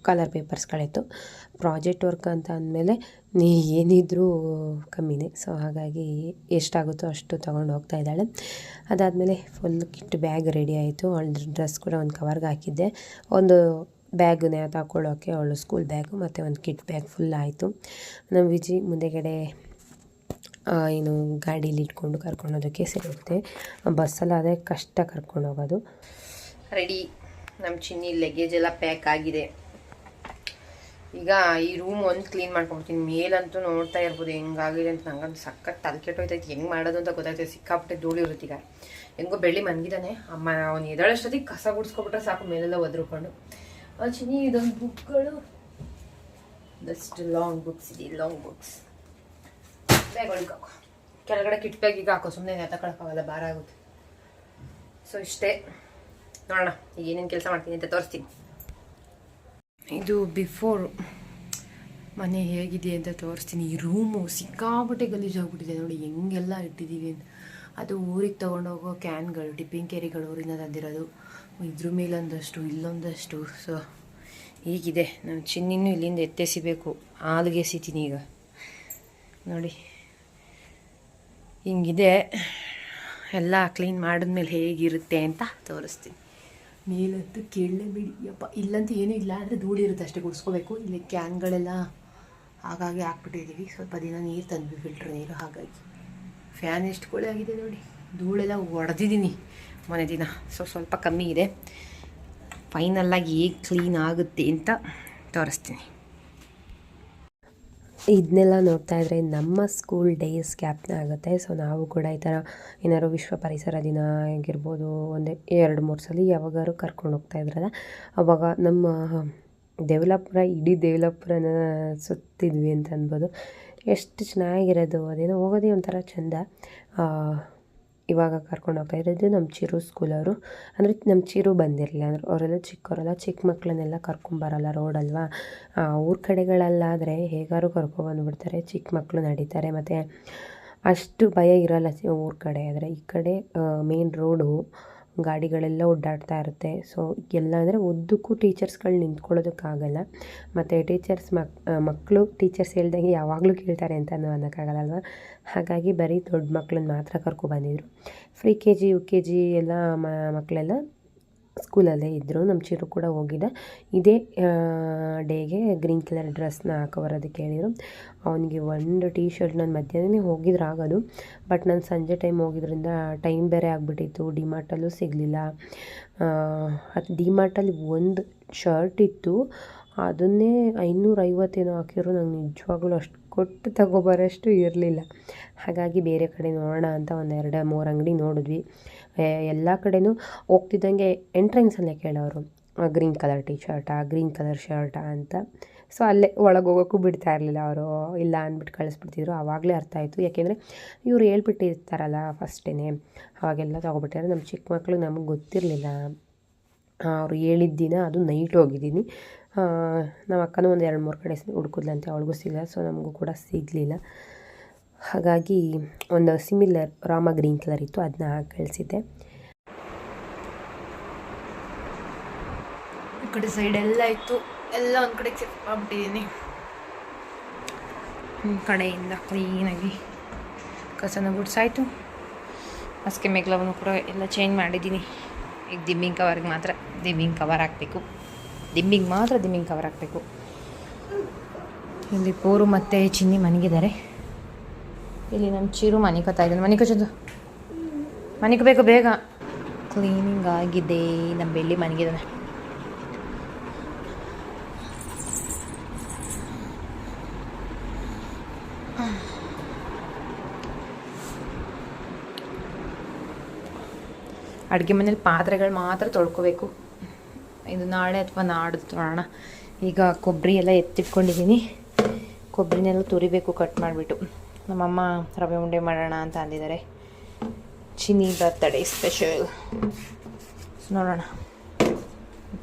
S3: ಕಲರ್ ಪೇಪರ್ಸ್ಗಳಿತ್ತು. ಪ್ರಾಜೆಕ್ಟ್ ವರ್ಕ್ ಅಂತ ಅಂದಮೇಲೆ ಏನಿದ್ರೂ ಕಮ್ಮಿನೇ. ಸೊ ಹಾಗಾಗಿ ಎಷ್ಟಾಗುತ್ತೋ ಅಷ್ಟು ತೊಗೊಂಡು ಹೋಗ್ತಾ ಇದ್ದಾಳೆ. ಅದಾದಮೇಲೆ ಫುಲ್ ಕಿಟ್ ಬ್ಯಾಗ್ ರೆಡಿ ಆಯಿತು. ಅವಳ ಡ್ರೆಸ್ ಕೂಡ ಒಂದು ಕವರ್ಗೆ ಹಾಕಿದ್ದೆ. ಒಂದು ಬ್ಯಾಗನ್ನೇ ಹಾಕ್ಕೊಳ್ಳೋಕ್ಕೆ ಅವಳು ಸ್ಕೂಲ್ ಬ್ಯಾಗು ಮತ್ತು ಒಂದು ಕಿಟ್ ಬ್ಯಾಗ್ ಫುಲ್ ಆಯಿತು. ನಮ್ಮ ವಿಜಿ ಮುಂದೆಗಡೆ ಏನು ಗಾಡೀಲಿ ಇಟ್ಕೊಂಡು ಕರ್ಕೊಂಡೋದಕ್ಕೆ ಸಿಗುತ್ತೆ. ಬಸ್ಸಲ್ಲಾದರೆ ಕಷ್ಟ ಕರ್ಕೊಂಡು ಹೋಗೋದು.
S1: ರೆಡಿ, ನಮ್ಮ ಚಿನ್ನಿ ಲಗೇಜ್ ಎಲ್ಲ ಪ್ಯಾಕ್ ಆಗಿದೆ. ಈಗ ಈ ರೂಮ್ ಒಂದು ಕ್ಲೀನ್ ಮಾಡ್ಕೊಂಡ್ಬಿಡ್ತೀನಿ. ಮೇಲಂತೂ ನೋಡ್ತಾ ಇರ್ಬೋದು ಹೆಂಗಾಗಿದೆ ಅಂತ. ನಂಗಂತೂ ಸಖತ್ ತಲೆ ಕೆಟ್ಟೋಯ್ತೈತೆ, ಹೆಂಗೆ ಮಾಡೋದು ಅಂತ ಗೊತ್ತಾಯ್ತದೆ. ಸಿಕ್ಕಾಪಟ್ಟೆ ಧೂಳು ಇರುತ್ತೆ. ಈಗ ಹೆಂಗೋ ಬೆಳ್ಳಿ ಮನ್ಗಿದ್ದಾನೆ. ಅಮ್ಮ ಅವ್ನು ಎದಳಷ್ಟೊತ್ತಿಗೆ ಕಸ ಗುಡಿಸ್ಕೊಬಿಟ್ರೆ ಸಾಕು, ಮೇಲೆಲ್ಲ ಒದ್ರುಕೊಂಡು. ಚಿನ್ನಿ ಇದೊಂದು ಬುಕ್ಗಳು, ಜಸ್ಟ್ ಲಾಂಗ್ ಬುಕ್ಸ್ ಇದೆ, ಲಾಂಗ್ ಬುಕ್ಸ್. ಬ್ಯಾಗ್ ಒಳಗೆ ಹಾಕೋ, ಕೆಳಗಡೆ ಕಿಟ್ ಬ್ಯಾಗಿಗೆ ಹಾಕೋ, ಸುಮ್ಮನೆ ತಗೊಳಕ್ಕಾಗಲ್ಲ, ಭಾರ ಆಗುತ್ತೆ. ಸೊ ಇಷ್ಟೇ, ನೋಡೋಣ ಏನೇನು ಕೆಲಸ ಮಾಡ್ತೀನಿ ಅಂತ ತೋರಿಸ್ತೀನಿ. ಇದು ಬಿಫೋರ್ ಮನೆ ಹೇಗಿದೆ ಅಂತ ತೋರಿಸ್ತೀನಿ. ಈ ರೂಮು ಸಿಕ್ಕಾಪಟ್ಟೆ ಗಲೀಜಾಗ್ಬಿಟ್ಟಿದೆ ನೋಡಿ, ಹೆಂಗೆಲ್ಲ ಇಟ್ಟಿದ್ದೀವಿ ಅಂತ. ಅದು ಊರಿಗೆ ತೊಗೊಂಡೋಗೋ ಕ್ಯಾನ್ಗಳು, ಟಿಪ್ಪಿಂಗ್ ಕ್ಯಾರಿಗಳು ಊರಿಂದ ತಂದಿರೋದು. ಇದ್ರ ಮೇಲೊಂದಷ್ಟು, ಇಲ್ಲೊಂದಷ್ಟು. ಸೊ ಹೀಗಿದೆ. ನಮ್ಮ ಚಿನ್ನಿನೂ ಇಲ್ಲಿಂದ ಎತ್ತೆಸಿಬೇಕು. ಹಾಲಿಗೆ ಎಸಿತೀನಿ ಈಗ ನೋಡಿ, ಹಿಂಗಿದೆ. ಎಲ್ಲ ಕ್ಲೀನ್ ಮಾಡಿದ್ಮೇಲೆ ಹೇಗಿರುತ್ತೆ ಅಂತ ತೋರಿಸ್ತೀನಿ. ಮೇಲಂತೂ ಕೇಳಲೇಬೇಡಿ ಯಪ್ಪ. ಇಲ್ಲಂತೂ ಏನೂ ಇಲ್ಲ, ಅಂದರೆ ಧೂಳಿರುತ್ತೆ ಅಷ್ಟೇ, ಗುಡಿಸ್ಕೋಬೇಕು. ಇಲ್ಲಿ ಕ್ಯಾನ್ಗಳೆಲ್ಲ ಹಾಗಾಗಿ ಹಾಕ್ಬಿಟ್ಟಿದ್ದೀವಿ. ಸ್ವಲ್ಪ ದಿನ ನೀರು ತಂದ್ವಿ, ಫಿಲ್ಟ್ರ್ ನೀರು. ಹಾಗಾಗಿ ಫ್ಯಾನ್ ಎಷ್ಟು ಕೊಳೆ ಆಗಿದೆ ನೋಡಿ, ಧೂಳೆಲ್ಲ ಹೊಡೆದಿದ್ದೀನಿ ಮೊನ್ನೆ ದಿನ. ಸೊ ಸ್ವಲ್ಪ ಕಮ್ಮಿ ಇದೆ. ಫೈನಲ್ಲಾಗಿ ಹೇಗೆ ಕ್ಲೀನ್ ಆಗುತ್ತೆ ಅಂತ ತೋರಿಸ್ತೀನಿ.
S3: ಇದನ್ನೆಲ್ಲ ನೋಡ್ತಾ ಇದ್ದರೆ ನಮ್ಮ ಸ್ಕೂಲ್ ಡೇಸ್ ಜ್ಞಾಪನ ಆಗುತ್ತೆ. ಸೊ ನಾವು ಕೂಡ ಈ ಥರ ಏನಾದ್ರು ವಿಶ್ವ ಪರಿಸರ ದಿನ ಆಗಿರ್ಬೋದು, ಒಂದು 2-3 ಸಲ ಯಾವಾಗಾದ್ರು ಕರ್ಕೊಂಡು ಹೋಗ್ತಾ ಇದ್ರಲ್ಲ, ಆವಾಗ ನಮ್ಮ ದೇವಲಾಪುರ, ಇಡೀ ದೇವಲಾಪುರನ ಸುತ್ತಿದ್ವಿ ಅಂತ ಅನ್ಬೋದು. ಎಷ್ಟು ಚೆನ್ನಾಗಿರೋದು, ಅದೇನೋ ಹೋಗೋದೇ ಒಂಥರ ಚೆಂದ. ಇವಾಗ ಕರ್ಕೊಂಡು ಹೋಗ್ತಾ ಇರೋದು ನಮ್ಮ ಚಿರು ಸ್ಕೂಲವರು. ಅಂದರೆ ನಮ್ಮ ಚಿರು ಬಂದಿರಲಿಲ್ಲ, ಅಂದರೆ ಅವರೆಲ್ಲ ಚಿಕ್ಕವರೆಲ್ಲ, ಚಿಕ್ಕ ಮಕ್ಕಳನ್ನೆಲ್ಲ ಕರ್ಕೊಂಬರಲ್ಲ, ರೋಡಲ್ವಾ. ಊರ ಕಡೆಗಳಲ್ಲಾದರೆ ಹೇಗಾದ್ರು ಕರ್ಕೊಬಂದುಬಿಡ್ತಾರೆ, ಚಿಕ್ಕ ಮಕ್ಕಳು ನಡೀತಾರೆ. ಮತ್ತು ಅಷ್ಟು ಭಯ ಇರೋಲ್ಲ ಊರ ಕಡೆ. ಆದರೆ ಈ ಕಡೆ ಮೇನ್ ರೋಡು, ಗಾಡಿಗಳೆಲ್ಲ ಓಡಾಡ್ತಾ ಇರುತ್ತೆ. ಸೊ ಎಲ್ಲ ಅಂದರೆ ಉದ್ದಕ್ಕೂ ಟೀಚರ್ಸ್ಗಳು ನಿಂತ್ಕೊಳ್ಳೋದಕ್ಕಾಗಲ್ಲ. ಮತ್ತು ಟೀಚರ್ಸ್ ಮಕ್ಕಳು ಟೀಚರ್ಸ್ ಹೇಳ್ದಂಗೆ ಯಾವಾಗಲೂ ಕೇಳ್ತಾರೆ ಅಂತಲೂ ಅನ್ನೋಕ್ಕಾಗಲ್ಲಲ್ವ. ಹಾಗಾಗಿ ಬರೀ ದೊಡ್ಡ ಮಕ್ಕಳನ್ನ ಮಾತ್ರ ಕರ್ಕೊಬಂದಿದ್ರು. ಫ್ರೀ KG UKG ಎಲ್ಲ ಮಕ್ಕಳೆಲ್ಲ ಸ್ಕೂಲಲ್ಲೇ ಇದ್ದರು. ನಮ್ಮ ಚಿರು ಕೂಡ ಹೋಗಿದ್ದ. ಇದೇ ಡೇಗೆ ಗ್ರೀನ್ ಕಲರ್ ಡ್ರೆಸ್ನ ಹಾಕೊಬರೋದಕ್ಕೆ ಹೇಳಿದರು. ಅವನಿಗೆ ಒಂದು ಟೀ ಶರ್ಟ್ ನಾನು ಮಧ್ಯಾಹ್ನನೇ ಹೋಗಿದ್ರೆ ಆಗೋದು, ಬಟ್ ನಾನು ಸಂಜೆ ಟೈಮ್ ಹೋಗಿದ್ರಿಂದ ಟೈಮ್ ಬೇರೆ ಆಗಿಬಿಟ್ಟಿತ್ತು. ಡಿಮಾರ್ಟಲ್ಲೂ ಸಿಗಲಿಲ್ಲ. ಅದು ಡಿಮಾರ್ಟಲ್ಲಿ ಒಂದು ಶರ್ಟ್ ಇತ್ತು, ಅದನ್ನೇ 550 ಏನೋ ಹಾಕಿದ್ರು. ನಂಗೆ ನಿಜವಾಗ್ಲೂ ಅಷ್ಟು ಕೊಟ್ಟು ತಗೊಬರೋಷ್ಟು ಇರಲಿಲ್ಲ. ಹಾಗಾಗಿ ಬೇರೆ ಕಡೆ ನೋಡೋಣ ಅಂತ ಒಂದು 2-3 ಅಂಗಡಿ ನೋಡಿದ್ವಿ. ಎಲ್ಲ ಕಡೆನೂ ಹೋಗ್ತಿದ್ದಂಗೆ ಎಂಟ್ರೆನ್ಸಲ್ಲೇ ಕೇಳೋರು, ಗ್ರೀನ್ ಕಲರ್ ಟೀ ಶರ್ಟಾ, ಗ್ರೀನ್ ಕಲರ್ ಶರ್ಟಾ ಅಂತ. ಸೊ ಅಲ್ಲೇ ಒಳಗೆ ಹೋಗೋಕ್ಕೂ ಬಿಡ್ತಾ ಇರಲಿಲ್ಲ ಅವರು, ಇಲ್ಲ ಅಂದ್ಬಿಟ್ಟು ಕಳಿಸ್ಬಿಡ್ತಿದ್ರು. ಆವಾಗಲೇ ಅರ್ಥ ಆಯಿತು, ಯಾಕೆಂದರೆ ಇವ್ರು ಹೇಳ್ಬಿಟ್ಟಿರ್ತಾರಲ್ಲ ಫಸ್ಟೇ, ಅವಾಗೆಲ್ಲ ತೊಗೊಬಿಟ್ಟಿದ್ದಾರೆ. ನಮ್ಮ ಚಿಕ್ಕ ಮಕ್ಕಳು ನಮಗೆ ಗೊತ್ತಿರಲಿಲ್ಲ. ಅವರು ಹೇಳಿದ ದಿನ ಅದು ನೈಟ್ ಹೋಗಿದ್ದೀನಿ. ನಮ್ಮ ಅಕ್ಕನೂ ಒಂದು 2-3 ಕಡೆ ಹುಡುಕಿದ್ಲಂತೆ, ಅವಳಿಗೂ ಸಿಗಲ್ಲ. ಸೊ ನಮಗೂ ಕೂಡ ಸಿಗಲಿಲ್ಲ. ಹಾಗಾಗಿ ಒಂದು ಸಿಮಿಲರ್ ರಾಮ ಗ್ರೀನ್ ಕಲರ್ ಇತ್ತು, ಅದನ್ನ ಹಾಕಿ ಕಳಿಸಿದ್ದೆ.
S1: ಈ ಕಡೆ ಸೈಡೆಲ್ಲ ಇತ್ತು, ಎಲ್ಲ ಒಂದು ಕಡೆ ಶಿಫ್ಟ್ ಮಾಡಿಬಿಟ್ಟಿದ್ದೀನಿ. ಕಡೆಯಿಂದ ಕ್ಲೀನಾಗಿ ಕಸನ ಗುಡ್ಸಾಯಿತು. ಹಾಸಿಗೆ ಮೇಗ್ಲವನ್ನು ಕೂಡ ಎಲ್ಲ ಚೇಂಜ್ ಮಾಡಿದ್ದೀನಿ. ಈಗ ದಿಂಬಿಂಗ್ ಕವರ್ಗೆ ಮಾತ್ರ ದಿಂಬಿಂಗ್ ಕವರ್ ಹಾಕಬೇಕು. ದಿಂಬಿಂಗ್ ಕವರ್ ಹಾಕಬೇಕು. ಇಲ್ಲಿ ಪೂರು ಮತ್ತು ಚಿನ್ನಿ ಮನೆಗಿದ್ದಾರೆ. ಇಲ್ಲಿ ನಮ್ಮ ಚಿರು ಮನಿಕೋತಾ ಇದ್ದಾನೆ. ಮನಿಕೋಚೋದು ಮನಿಕೋಬೇಕು ಬೇಗ. ಕ್ಲೀನಿಂಗ್ ಆಗಿದೆ. ನಮ್ಮ ಬೆಳ್ಳಿ ಮನೆಗಿದ್ದಾನೆ. ಅಡುಗೆ ಮನೇಲಿ ಪಾತ್ರೆಗಳು ಮಾತ್ರ ತೊಳ್ಕೊಬೇಕು. ಇದು ನಾಳೆ ಅಥವಾ ನಾಡ್ದು ತೊಗೊಳ್ಳೋಣ. ಈಗ ಕೊಬ್ಬರಿ ಎಲ್ಲ ಎತ್ತಿಟ್ಕೊಂಡಿದ್ದೀನಿ. ಕೊಬ್ಬರಿನೆಲ್ಲ ತುರಿಬೇಕು ಕಟ್ ಮಾಡಿಬಿಟ್ಟು. ನಮ್ಮಮ್ಮ ರವೆ ಉಂಡೆ ಮಾಡೋಣ ಅಂತ ಅಂದಿದ್ದಾರೆ. ಚಿನ್ನಿ ಬರ್ತಡೇ ಸ್ಪೆಷಲ್. ನೋಡೋಣ,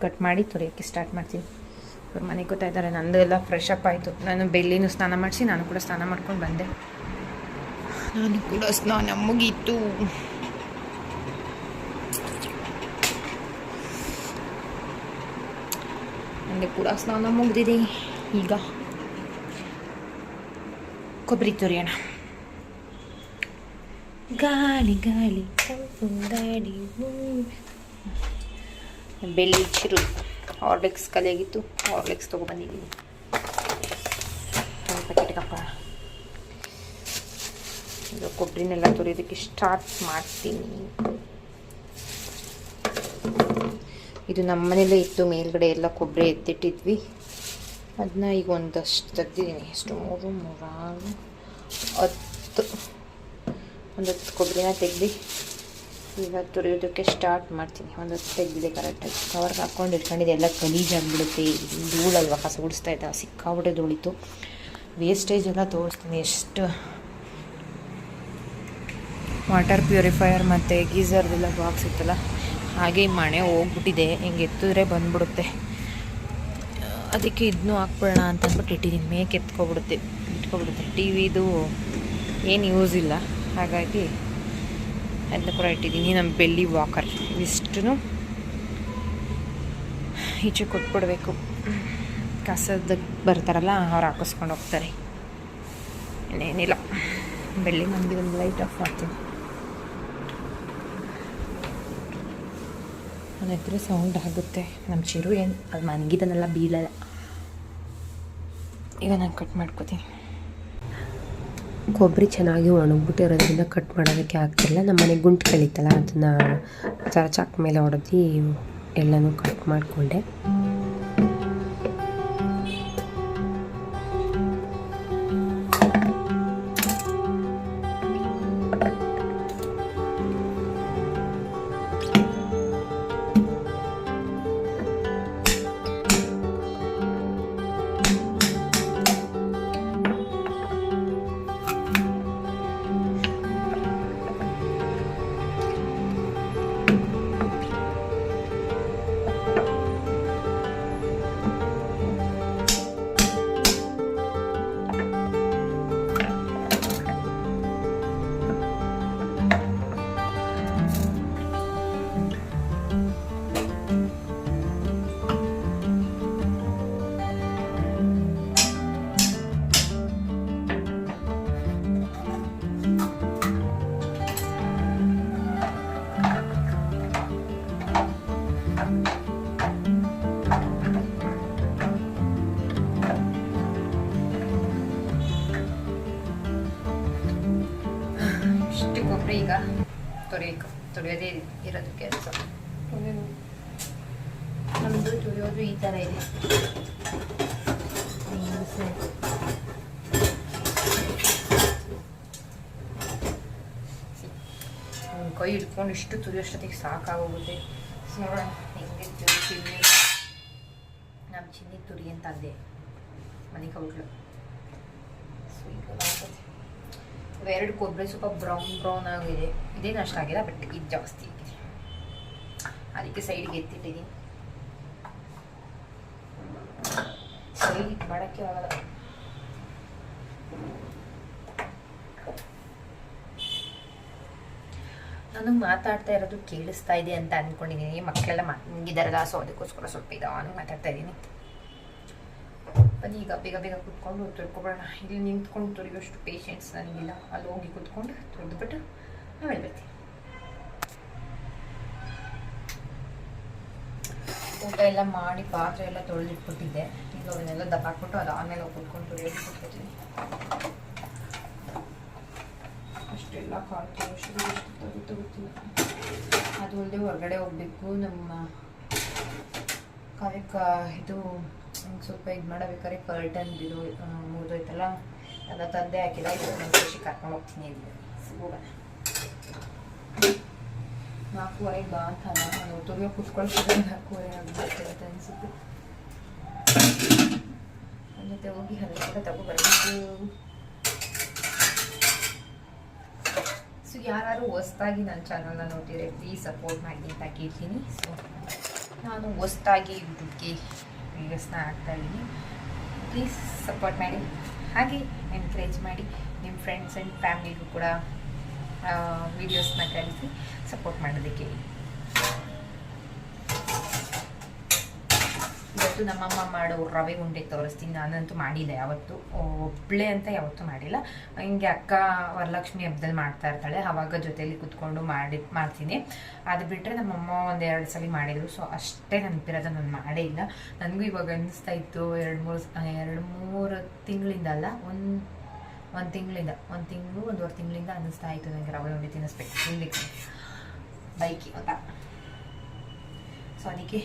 S1: ಕಟ್ ಮಾಡಿ ತುರಿಯೋಕ್ಕೆ ಸ್ಟಾರ್ಟ್ ಮಾಡ್ತೀನಿ. ಇವ್ರು ಮನೆಗೆ ಗೊತ್ತಾ ಇದ್ದಾರೆ. ನಂದು ಎಲ್ಲ ಫ್ರೆಶ್ ಅಪ್ ಆಯಿತು. ನಾನು ಬೆಳ್ಳಿನೂ ಸ್ನಾನ ಮಾಡಿಸಿ ನಾನು ಕೂಡ ಸ್ನಾನ ಮಾಡ್ಕೊಂಡು ಬಂದೆ. ನಾನು ಕೂಡ ಸ್ನಾನ ಮುಗೀತು. ನನಗೆ ಕೂಡ ಸ್ನಾನ ಮುಗಿದಿದೆ. ಈಗ ಕೊಬ್ಬರಿ ತುರಿಯೋಣ. ಗಾಳಿ ಗಾಳಿ ತಂಪು ಗಾಳಿ. ಬೆಳ್ಳಿ ಚಿರು ಹಾರ್ಲಿಕ್ಸ್ ಕಲೆಯಾಗಿತ್ತು, ಹಾರ್ಲಿಕ್ಸ್ ತೊಗೊಬಂದಿದ್ದೀನಿ. ಒಂದು ಪ್ಯಾಕೆಟ್ಗಪ್ಪ. ಈಗ ಕೊಬ್ಬರಿನೆಲ್ಲ ತುರಿಯೋದಕ್ಕೆ ಸ್ಟಾರ್ಟ್ ಮಾಡ್ತೀನಿ. ಇದು ನಮ್ಮ ಮನೇಲೇ ಇತ್ತು, ಮೇಲ್ಗಡೆ ಎಲ್ಲ ಕೊಬ್ಬರಿ ಎತ್ತಿಟ್ಟಿದ್ವಿ. ಅದನ್ನ ಈಗ ಒಂದಷ್ಟು ತೆಗ್ದಿದ್ದೀನಿ. ಎಷ್ಟು 3, 6, 10 ಒಂದತ್ತು ಕೊಬ್ಬರಿನ ತೆಗ್ದು ಈಗ ತುರಿಯೋದಕ್ಕೆ ಸ್ಟಾರ್ಟ್ ಮಾಡ್ತೀನಿ. ಒಂದತ್ತು ತೆಗೆದಿದೆ ಕರೆಕ್ಟಾಗಿ. ಕವರ್ಗೆ ಹಾಕ್ಕೊಂಡು ಇಟ್ಕೊಂಡಿದ್ದೆ, ಎಲ್ಲ ಗಲೀಜಾಗಿಬಿಡುತ್ತೆ. ಧೂಳಲ್ವ, ಕಸ ಗುಡಿಸ್ತಾ ಇದ್ದ, ಸಿಕ್ಕಾಬಿಟ್ಟೆ ಧೂಳಿತು. ವೇಸ್ಟೇಜ್ ಎಲ್ಲ ತೋರಿಸ್ತೀನಿ. ಎಷ್ಟು ವಾಟರ್ ಪ್ಯೂರಿಫೈಯರ್ ಮತ್ತು ಗೀಝರ್ದೆಲ್ಲ ಬಾಕ್ಸ್ ಇತ್ತಲ್ಲ, ಹಾಗೆ ಮನೆ ಹೋಗ್ಬಿಟ್ಟಿದೆ. ಹಿಂಗೆ ಎತ್ತಿದ್ರೆ ಬಂದ್ಬಿಡುತ್ತೆ. ಅದಕ್ಕೆ ಇದನ್ನೂ ಹಾಕ್ಬಿಡೋಣ ಅಂತ ಅಂದ್ಬಿಟ್ಟು ಇಟ್ಟಿದ್ದೀನಿ. ಮೇಕೆ ಇಟ್ಕೊಬಿಡುತ್ತೆ. ಟಿ ವಿದು ಏನು ಯೂಸ್ ಇಲ್ಲ, ಹಾಗಾಗಿ ಅದನ್ನ ಕೂಡ ಇಟ್ಟಿದ್ದೀನಿ. ನಮ್ಮ ಬೆಳ್ಳಿ ವಾಕರ್ ಇವಿಷ್ಟು ಈಚೆ ಕೊಟ್ಬಿಡ್ಬೇಕು. ಕಸದಕ್ಕೆ ಬರ್ತಾರಲ್ಲ, ಅವ್ರು ಹಾಕಿಸ್ಕೊಂಡು ಹೋಗ್ತಾರೆ. ಇನ್ನೇನಿಲ್ಲ, ಬೆಳ್ಳಿ ಮಂದಿ ಒಂದು ಲೈಟ್ ಆಫ್ ಮಾಡ್ತೀನಿ. ಅದೆದ್ರೆ ಸೌಂಡ್ ಆಗುತ್ತೆ. ನಮ್ಮ ಚಿರು ಏನು ಅದು ಮನ್ಗಿದನ್ನೆಲ್ಲ ಬೀಳಲ್ಲ. ಈಗ ನಾನು ಕಟ್ ಮಾಡ್ಕೋತೀನಿ. ಕೊಬ್ಬರಿ ಒಣಗಿಬಿಟ್ಟಿರೋದ್ರಿಂದ ಕಟ್ ಮಾಡೋದಕ್ಕೆ ಆಗ್ತಿಲ್ಲ. ನಮ್ಮ ಮನೆಗೆ ಗುಂಟು ಕಳೀತಲ್ಲ, ಅದನ್ನು ಚಾಕ್ ಮೇಲೆ ಹೊಡೆದು ಎಲ್ಲನೂ ಕಟ್ ಮಾಡಿಕೊಂಡೆ. ಕೊಬ್ಬರಿ ಈಗ ತುರಿಯೋದೇ ಇರೋದು ಕೆಲಸ. ನಮ್ಮದು ತುರಿಯೋದು ಈ ಥರ ಇದೆ. ಕೈ ಹಿಡ್ಕೊಂಡು ಇಷ್ಟು ತುರಿಯೋಷ್ಟೊತ್ತಿಗೆ ಸಾಕಾಗೋಗುತ್ತೆ. ನೋಡೋಣ ಹೆಂಗೆ ತುರಿತೀವಿ. ನಮ್ಮ ಚಿನ್ನಿ ತುರಿ ಅಂತ ಅಂದೆ, ಮನೆಗೆ ಹೋಗ್ಲು. ಸೊ ಈಗ ಎರಡು ಕೊಬ್ಬರಿ ಸ್ವಲ್ಪ ಬ್ರೌನ್ ಆಗಿದೆ. ಇದೇನು ಅಷ್ಟಾಗಿಲ್ಲ, ಬಟ್ ಇದು ಜಾಸ್ತಿ ಆಗಿದೆ. ಅದಕ್ಕೆ ಸೈಡ್ಗೆ ಎತ್ತಿಟ್ಟಿದ್ದೀನಿ. ಸೈಡ್ ಮಾಡೋಕ್ಕೆ ಆಗಲ್ಲ. ನಾನು ಮಾತಾಡ್ತಾ ಇರೋದು ಕೇಳಿಸ್ತಾ ಇದೆ ಅಂತ ಅಂದ್ಕೊಂಡಿದ್ದೀನಿ. ಮಕ್ಕಳೆಲ್ಲ ಮಲಗಿದಾರಲ್ಲ, ಸೊ ಅದಕ್ಕೋಸ್ಕರ ಸ್ವಲ್ಪ ಇದಾನು ಮಾತಾಡ್ತಾ ಇದ್ದೀನಿ. ಬನ್ನಿ ಈಗ ಬೇಗ ಬೇಗ ಕುತ್ಕೊಂಡು ತುರ್ಕೊಬಿಡೋಣ. ಇಲ್ಲಿ ನಿಂತ್ಕೊಂಡು ತುರಿಯೋಷ್ಟು ಪೇಷೆನ್ಸ್ ನನಗಿಲ್ಲ. ಅಲ್ಲಿ ಹೋಗಿ ಕುತ್ಕೊಂಡು ತುರಿದ್ಬಿಟ್ಟು ಆಮೇಲೆ ಬರ್ತೀನಿ. ಊಟ ಎಲ್ಲ ಮಾಡಿ ಪಾತ್ರೆ ಎಲ್ಲ ತೊಳೆದಿಟ್ಬಿಟ್ಟಿದ್ದೆ. ಈಗ ಅವನ್ನೆಲ್ಲ ದಬ್ಬಾಕ್ಬಿಟ್ಟು ಅದಾದಮೇಲೆ ಹೋಗಿ ಕುತ್ಕೊಂಡು ತುರಿಯೋದು ಕೊಟ್ಕೊತೀನಿ. ಅಷ್ಟೆಲ್ಲ ಕಾಳು ಎಷ್ಟು ಗೊತ್ತಿಲ್ಲ. ಅದು ಅಲ್ಲದೆ ಹೊರಗಡೆ ಹೋಗ್ಬೇಕು. ನಮ್ಮ ಕಾರ್ಯಕ್ಕೆ ಇದು ಸ್ವಲ್ಪ ಇದು ಮಾಡಬೇಕಾದ್ರೆ ಕರ್ಟನ್ ಇದು ಮುಗಿದೋಯ್ತಲ್ಲ, ಅದನ್ನ ತಂದೆ ಹಾಕಿಲ್ಲ. ಇದು ನನ್ನ ಖುಷಿ ಕರ್ಕೊಂಡು ಹೋಗ್ತೀನಿ. ಇಲ್ಲಿ ಹೋಗೋಣ. 4:15 ಬಾ ಅಂತಲ್ಲ, ನಾನು ತುರಿಯೋ ಕುತ್ಕೊಳ್ತಿದ್ದೆ. 4:15 ಆಗ್ಬಿಡ್ತೇವೆ ಅಂತ ಅನಿಸುತ್ತೆ. ನನ್ನ ಜೊತೆ ಹೋಗಿ ಅಲ್ಲಿ ಕೂಡ ತಗೊಬರ್ಬೇಕು. ಸೊ ಯಾರು ಹೊಸ್ದಾಗಿ ನನ್ನ ಚಾನಲ್ನ ನೋಡ್ತಿದ್ರೆ ಪ್ಲೀಸ್ ಸಪೋರ್ಟ್ ಮಾಡಿ ಅಂತ ಕೇಳ್ತೀನಿ. ಸೊ ನಾನು ಹೊಸ್ದಾಗಿ ಯೂಟ್ಯೂಬ್ಗೆ ವೀಡಿಯೋಸ್ನ ಹಾಕ್ತಾಯಿದ್ದೀನಿ. ಪ್ಲೀಸ್ ಸಪೋರ್ಟ್ ಮಾಡಿ, ಹಾಗೆ ಎನ್ಕರೇಜ್ ಮಾಡಿ. ನಿಮ್ಮ ಫ್ರೆಂಡ್ಸ್ ಆ್ಯಂಡ್ ಫ್ಯಾಮಿಲಿಗೂ ಕೂಡ ವೀಡಿಯೋಸ್ನ ಕಳಿಸಿ ಸಪೋರ್ಟ್ ಮಾಡೋದಕ್ಕೆ. ಇವತ್ತು ನಮ್ಮಮ್ಮ ಮಾಡೋ ರವೆ ಉಂಡೆ ತೋರಿಸ್ತೀನಿ. ನಾನಂತೂ ಮಾಡಿದ್ದೆ ಯಾವತ್ತು, ಒಬ್ಬಳೆ ಅಂತ ಯಾವತ್ತೂ ಮಾಡಿಲ್ಲ. ಹಿಂಗೆ ಅಕ್ಕ ವರಲಕ್ಷ್ಮಿ ಹಬ್ಬದಲ್ಲಿ ಮಾಡ್ತಾ ಇರ್ತಾಳೆ, ಆವಾಗ ಜೊತೆಯಲ್ಲಿ ಕುತ್ಕೊಂಡು ಮಾಡ್ತೀನಿ. ಅದು ಬಿಟ್ಟರೆ ನಮ್ಮಮ್ಮ 1-2 ಸಲ ಮಾಡಿದರು. ಸೊ ಅಷ್ಟೇ ನೆನಪಿರೋದು, ನಾನು ಮಾಡೇ ಇಲ್ಲ. ನನಗೂ ಇವಾಗ ಅನ್ನಿಸ್ತಾ ಇತ್ತು 2-3 ತಿಂಗಳಿಂದ ಅಲ್ಲ, ಒಂದು ತಿಂಗಳು 1.5 ತಿಂಗಳಿಂದ ಅನ್ನಿಸ್ತಾ ಇತ್ತು ನನಗೆ ರವೆ ಉಂಡೆ ತಿನ್ನಿಸ್ಬೇಕು ಬೈಕಿ ಅಂತ. ಸೊ ಅದಕ್ಕೆ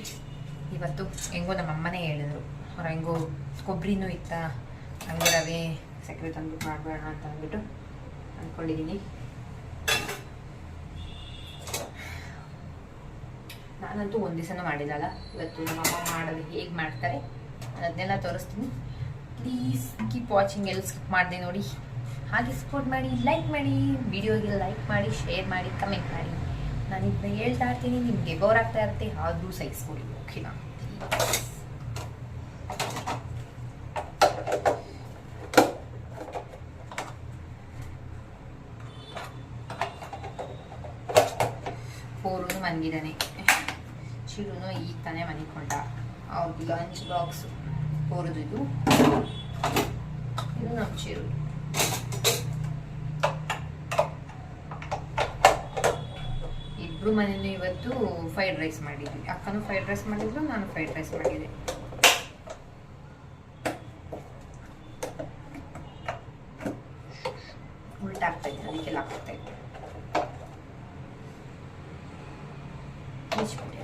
S1: ಇವತ್ತು ಹೆಂಗೋ ನಮ್ಮಮ್ಮನೇ ಹೇಳಿದ್ರು, ಅವ್ರು ಹೆಂಗೋ ಕೊಬ್ಬರಿನೂ ಇತ್ತ, ಹಂಗೆ ರವೆ ಸಕ್ಕರೆ ತಂದ್ಬಿಟ್ಟು ಮಾಡಬೇಡ ಅಂತ ಅಂದ್ಬಿಟ್ಟು ಅಂದ್ಕೊಂಡಿದ್ದೀನಿ. ನಾನಂತೂ ಒಂದು ದಿವಸನೂ ಮಾಡಿಲ್ಲಲ್ಲ. ಇವತ್ತು ನಮ್ಮಮ್ಮ ಮಾಡೋದು ಹೇಗೆ ಮಾಡ್ತಾರೆ ಅದನ್ನೆಲ್ಲ ತೋರಿಸ್ತೀನಿ. ಪ್ಲೀಸ್ ಕೀಪ್ ವಾಚಿಂಗ್, ಎಲ್ಲ ಸ್ಕಿಪ್ ಮಾಡಿದೆ ನೋಡಿ. ಹಾಗೆ ಸಪೋರ್ಟ್ ಮಾಡಿ, ಲೈಕ್ ಮಾಡಿ, ವಿಡಿಯೋಗೆ ಲೈಕ್ ಮಾಡಿ, ಶೇರ್ ಮಾಡಿ, ಕಮೆಂಟ್ ಮಾಡಿ. ನಾನು ಇದನ್ನ ಹೇಳ್ತಾ ಇರ್ತೀನಿ, ನಿಮಗೆ ಬೋರ್ ಆಗ್ತಾ ಇರುತ್ತೆ, ಆದರೂ ಸಹಿಸ್ಕೊಡಿ, ಓಕೆನಾ? ಪೋರುನು ಮನ್ಗಿದ್ದಾನೆ, ಚಿರುನು ಈಗ ತಾನೇ ಮನಿಕೊಂಡ. ಅವ್ರದ್ದು ಲಂಚ್ ಬಾಕ್ಸ್ ಪೋರುದು, ಇದು ನಮ್ಮ ಚಿರು. ಇಬ್ರು ಮನೇನು ಇವತ್ತು ಫ್ರೈಡ್ ರೈಸ್ ಮಾಡಿದ್ವಿ. ಅಕ್ಕನೂ ಫ್ರೈಡ್ ರೈಸ್ ಮಾಡಿದ್ರು, ನಾನು ಫ್ರೈಡ್ ರೈಸ್ ಮಾಡಿದ್ದೆ. ಉಲ್ಟಾ ಆಗ್ತಾ ಇದೆ, ಅದಕ್ಕೆಲ್ಲ ಆಗ್ತಾ ಇದೆ. ಅನ್ಸುತ್ತೆ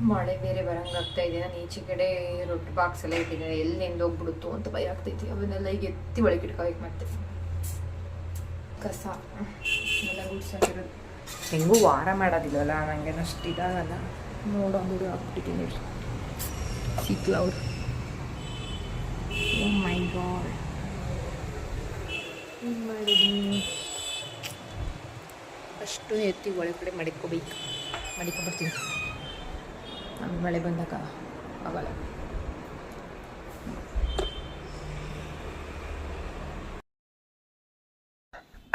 S1: ಮಳೆ ಬೇರೆ ಬರಂಗಾಗ್ತಾ ಇದೆ. ನಾನು ಈಚೆ ಕಡೆ ರೊಟ್ಟಿ ಬಾಕ್ಸ್ ಎಲ್ಲ ಇಟ್ಟಿದ್ದೇನೆ, ಎಲ್ಲಿ ನೆಂದೋಗ್ಬಿಡುತ್ತೋ ಅಂತ ಭಯ ಆಗ್ತೈತಿ. ಅವನ್ನೆಲ್ಲ ಈಗ ಎತ್ತಿ ಒಳಗೆ ಇಟ್ಕೋಬೇಕು. ಮತ್ತೆ ಕಸ ಎಲ್ಲ ಗುಡ್ಸೋದಿರೋದು, ಹೆಂಗೂ ವಾರ ಮಾಡೋದಿಲ್ಲವಲ್ಲ, ನನಗೆ ಅಷ್ಟು ಇದಾಗಲ್ಲ. ನೋಡೋದು ಹಾಕ್ಬಿಟ್ಟಿದ್ದೀನಿ ಸಿ ಕ್ಲೌಡ್. ಓ ಮೈ ಗಾಡ್, ಏನು ಮಾಡಿದ್ದೀನಿ? ಅಷ್ಟು ಎತ್ತಿ ಒಳಗಡೆ ಮಡಿಕೊಬರ್ತೀನಿ. ಆಮೇಲೆ ಮಳೆ ಬಂದಾಗ ಆಗಲ್ಲ.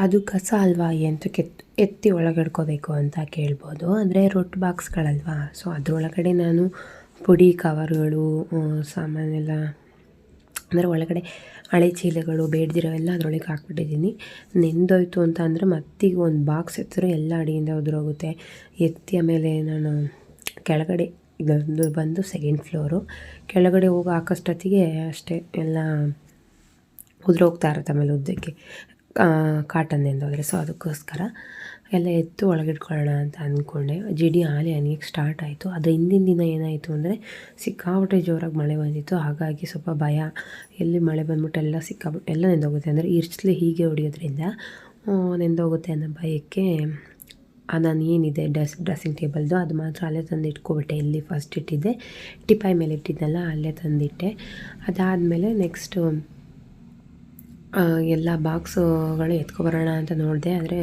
S3: ಅದು ಕಸ ಅಲ್ವಾ, ಎಂತಕ್ಕೆ ಎತ್ತಿ ಒಳಗಡ್ಕೋಬೇಕು ಅಂತ ಕೇಳ್ಬೋದು. ಅಂದರೆ ರೊಟ್ಟಿ ಬಾಕ್ಸ್ಗಳಲ್ವಾ, ಸೊ ಅದರೊಳಗಡೆ ನಾನು ಪುಡಿ ಕವರ್ಗಳು, ಸಾಮಾನೆಲ್ಲ, ಅಂದರೆ ಒಳಗಡೆ ಹಳೆ ಚೀಲಗಳು ಬೇಡದಿರೋವೆಲ್ಲ ಅದರೊಳಗೆ ಹಾಕ್ಬಿಟ್ಟಿದ್ದೀನಿ. ನೆಂದೋಯ್ತು ಅಂತ ಅಂದರೆ ಮತ್ತೀಗ ಒಂದು ಬಾಕ್ಸ್ ಎತ್ತರೂ ಎಲ್ಲ ಅಡಿಯಿಂದ ಉದುರೋಗುತ್ತೆ. ಎತ್ತಿ ಆಮೇಲೆ ನಾನು ಕೆಳಗಡೆ ಇದೊಂದು ಬಂದು 2nd ಫ್ಲೋರು, ಕೆಳಗಡೆ ಹೋಗಿ ಹಾಕೋಷ್ಟೊತ್ತಿಗೆ ಅಷ್ಟೇ ಎಲ್ಲ ಉದುರೋಗ್ತಾ ಇರುತ್ತೆ. ಆಮೇಲೆ ಉದ್ದಕ್ಕೆ ಕಾಟನ್ ಎಂದೋದ್ರೆ, ಸೊ ಅದಕ್ಕೋಸ್ಕರ ಎಲ್ಲ ಎತ್ತು ಒಳಗಿಟ್ಕೊಳ್ಳೋಣ ಅಂತ ಅಂದ್ಕೊಂಡೆ. ಜಿಡಿ ಆಲೆ ಅನಿಯಕ್ಕೆ ಸ್ಟಾರ್ಟ್ ಆಯಿತು. ಅದು ಹಿಂದಿನ ದಿನ ಏನಾಯಿತು ಅಂದರೆ ಸಿಕ್ಕಾಬಿಟ್ಟೆ ಜೋರಾಗಿ ಮಳೆ ಬಂದಿತ್ತು. ಹಾಗಾಗಿ ಸ್ವಲ್ಪ ಭಯ, ಎಲ್ಲಿ ಮಳೆ ಬಂದ್ಬಿಟ್ಟು ಎಲ್ಲ ಎಲ್ಲ ನೆಂದೋಗುತ್ತೆ, ಅಂದರೆ ಇರ್ಸ್ಲಿ ಹೀಗೆ ಹೊಡಿಯೋದ್ರಿಂದ ನೆಂದೋಗುತ್ತೆ ಅನ್ನೋ ಭಯಕ್ಕೆ ನಾನು ಏನಿದೆ ಡ್ರೆಸ್ಸಿಂಗ್ ಟೇಬಲ್ದು ಅದು ಮಾತ್ರ ಅಲ್ಲೇ ತಂದು ಇಟ್ಕೊಬಿಟ್ಟೆ. ಇಲ್ಲಿ ಫಸ್ಟ್ ಇಟ್ಟಿದ್ದೆ, ಟಿಪಾಯಿ ಮೇಲೆ ಇಟ್ಟಿದ್ದೆನಲ್ಲ ಅಲ್ಲೇ ತಂದಿಟ್ಟೆ. ಅದಾದಮೇಲೆ ನೆಕ್ಸ್ಟು ಎಲ್ಲ ಬಾಕ್ಸುಗಳು ಎತ್ಕೊಬರೋಣ ಅಂತ ನೋಡಿದೆ. ಆದರೆ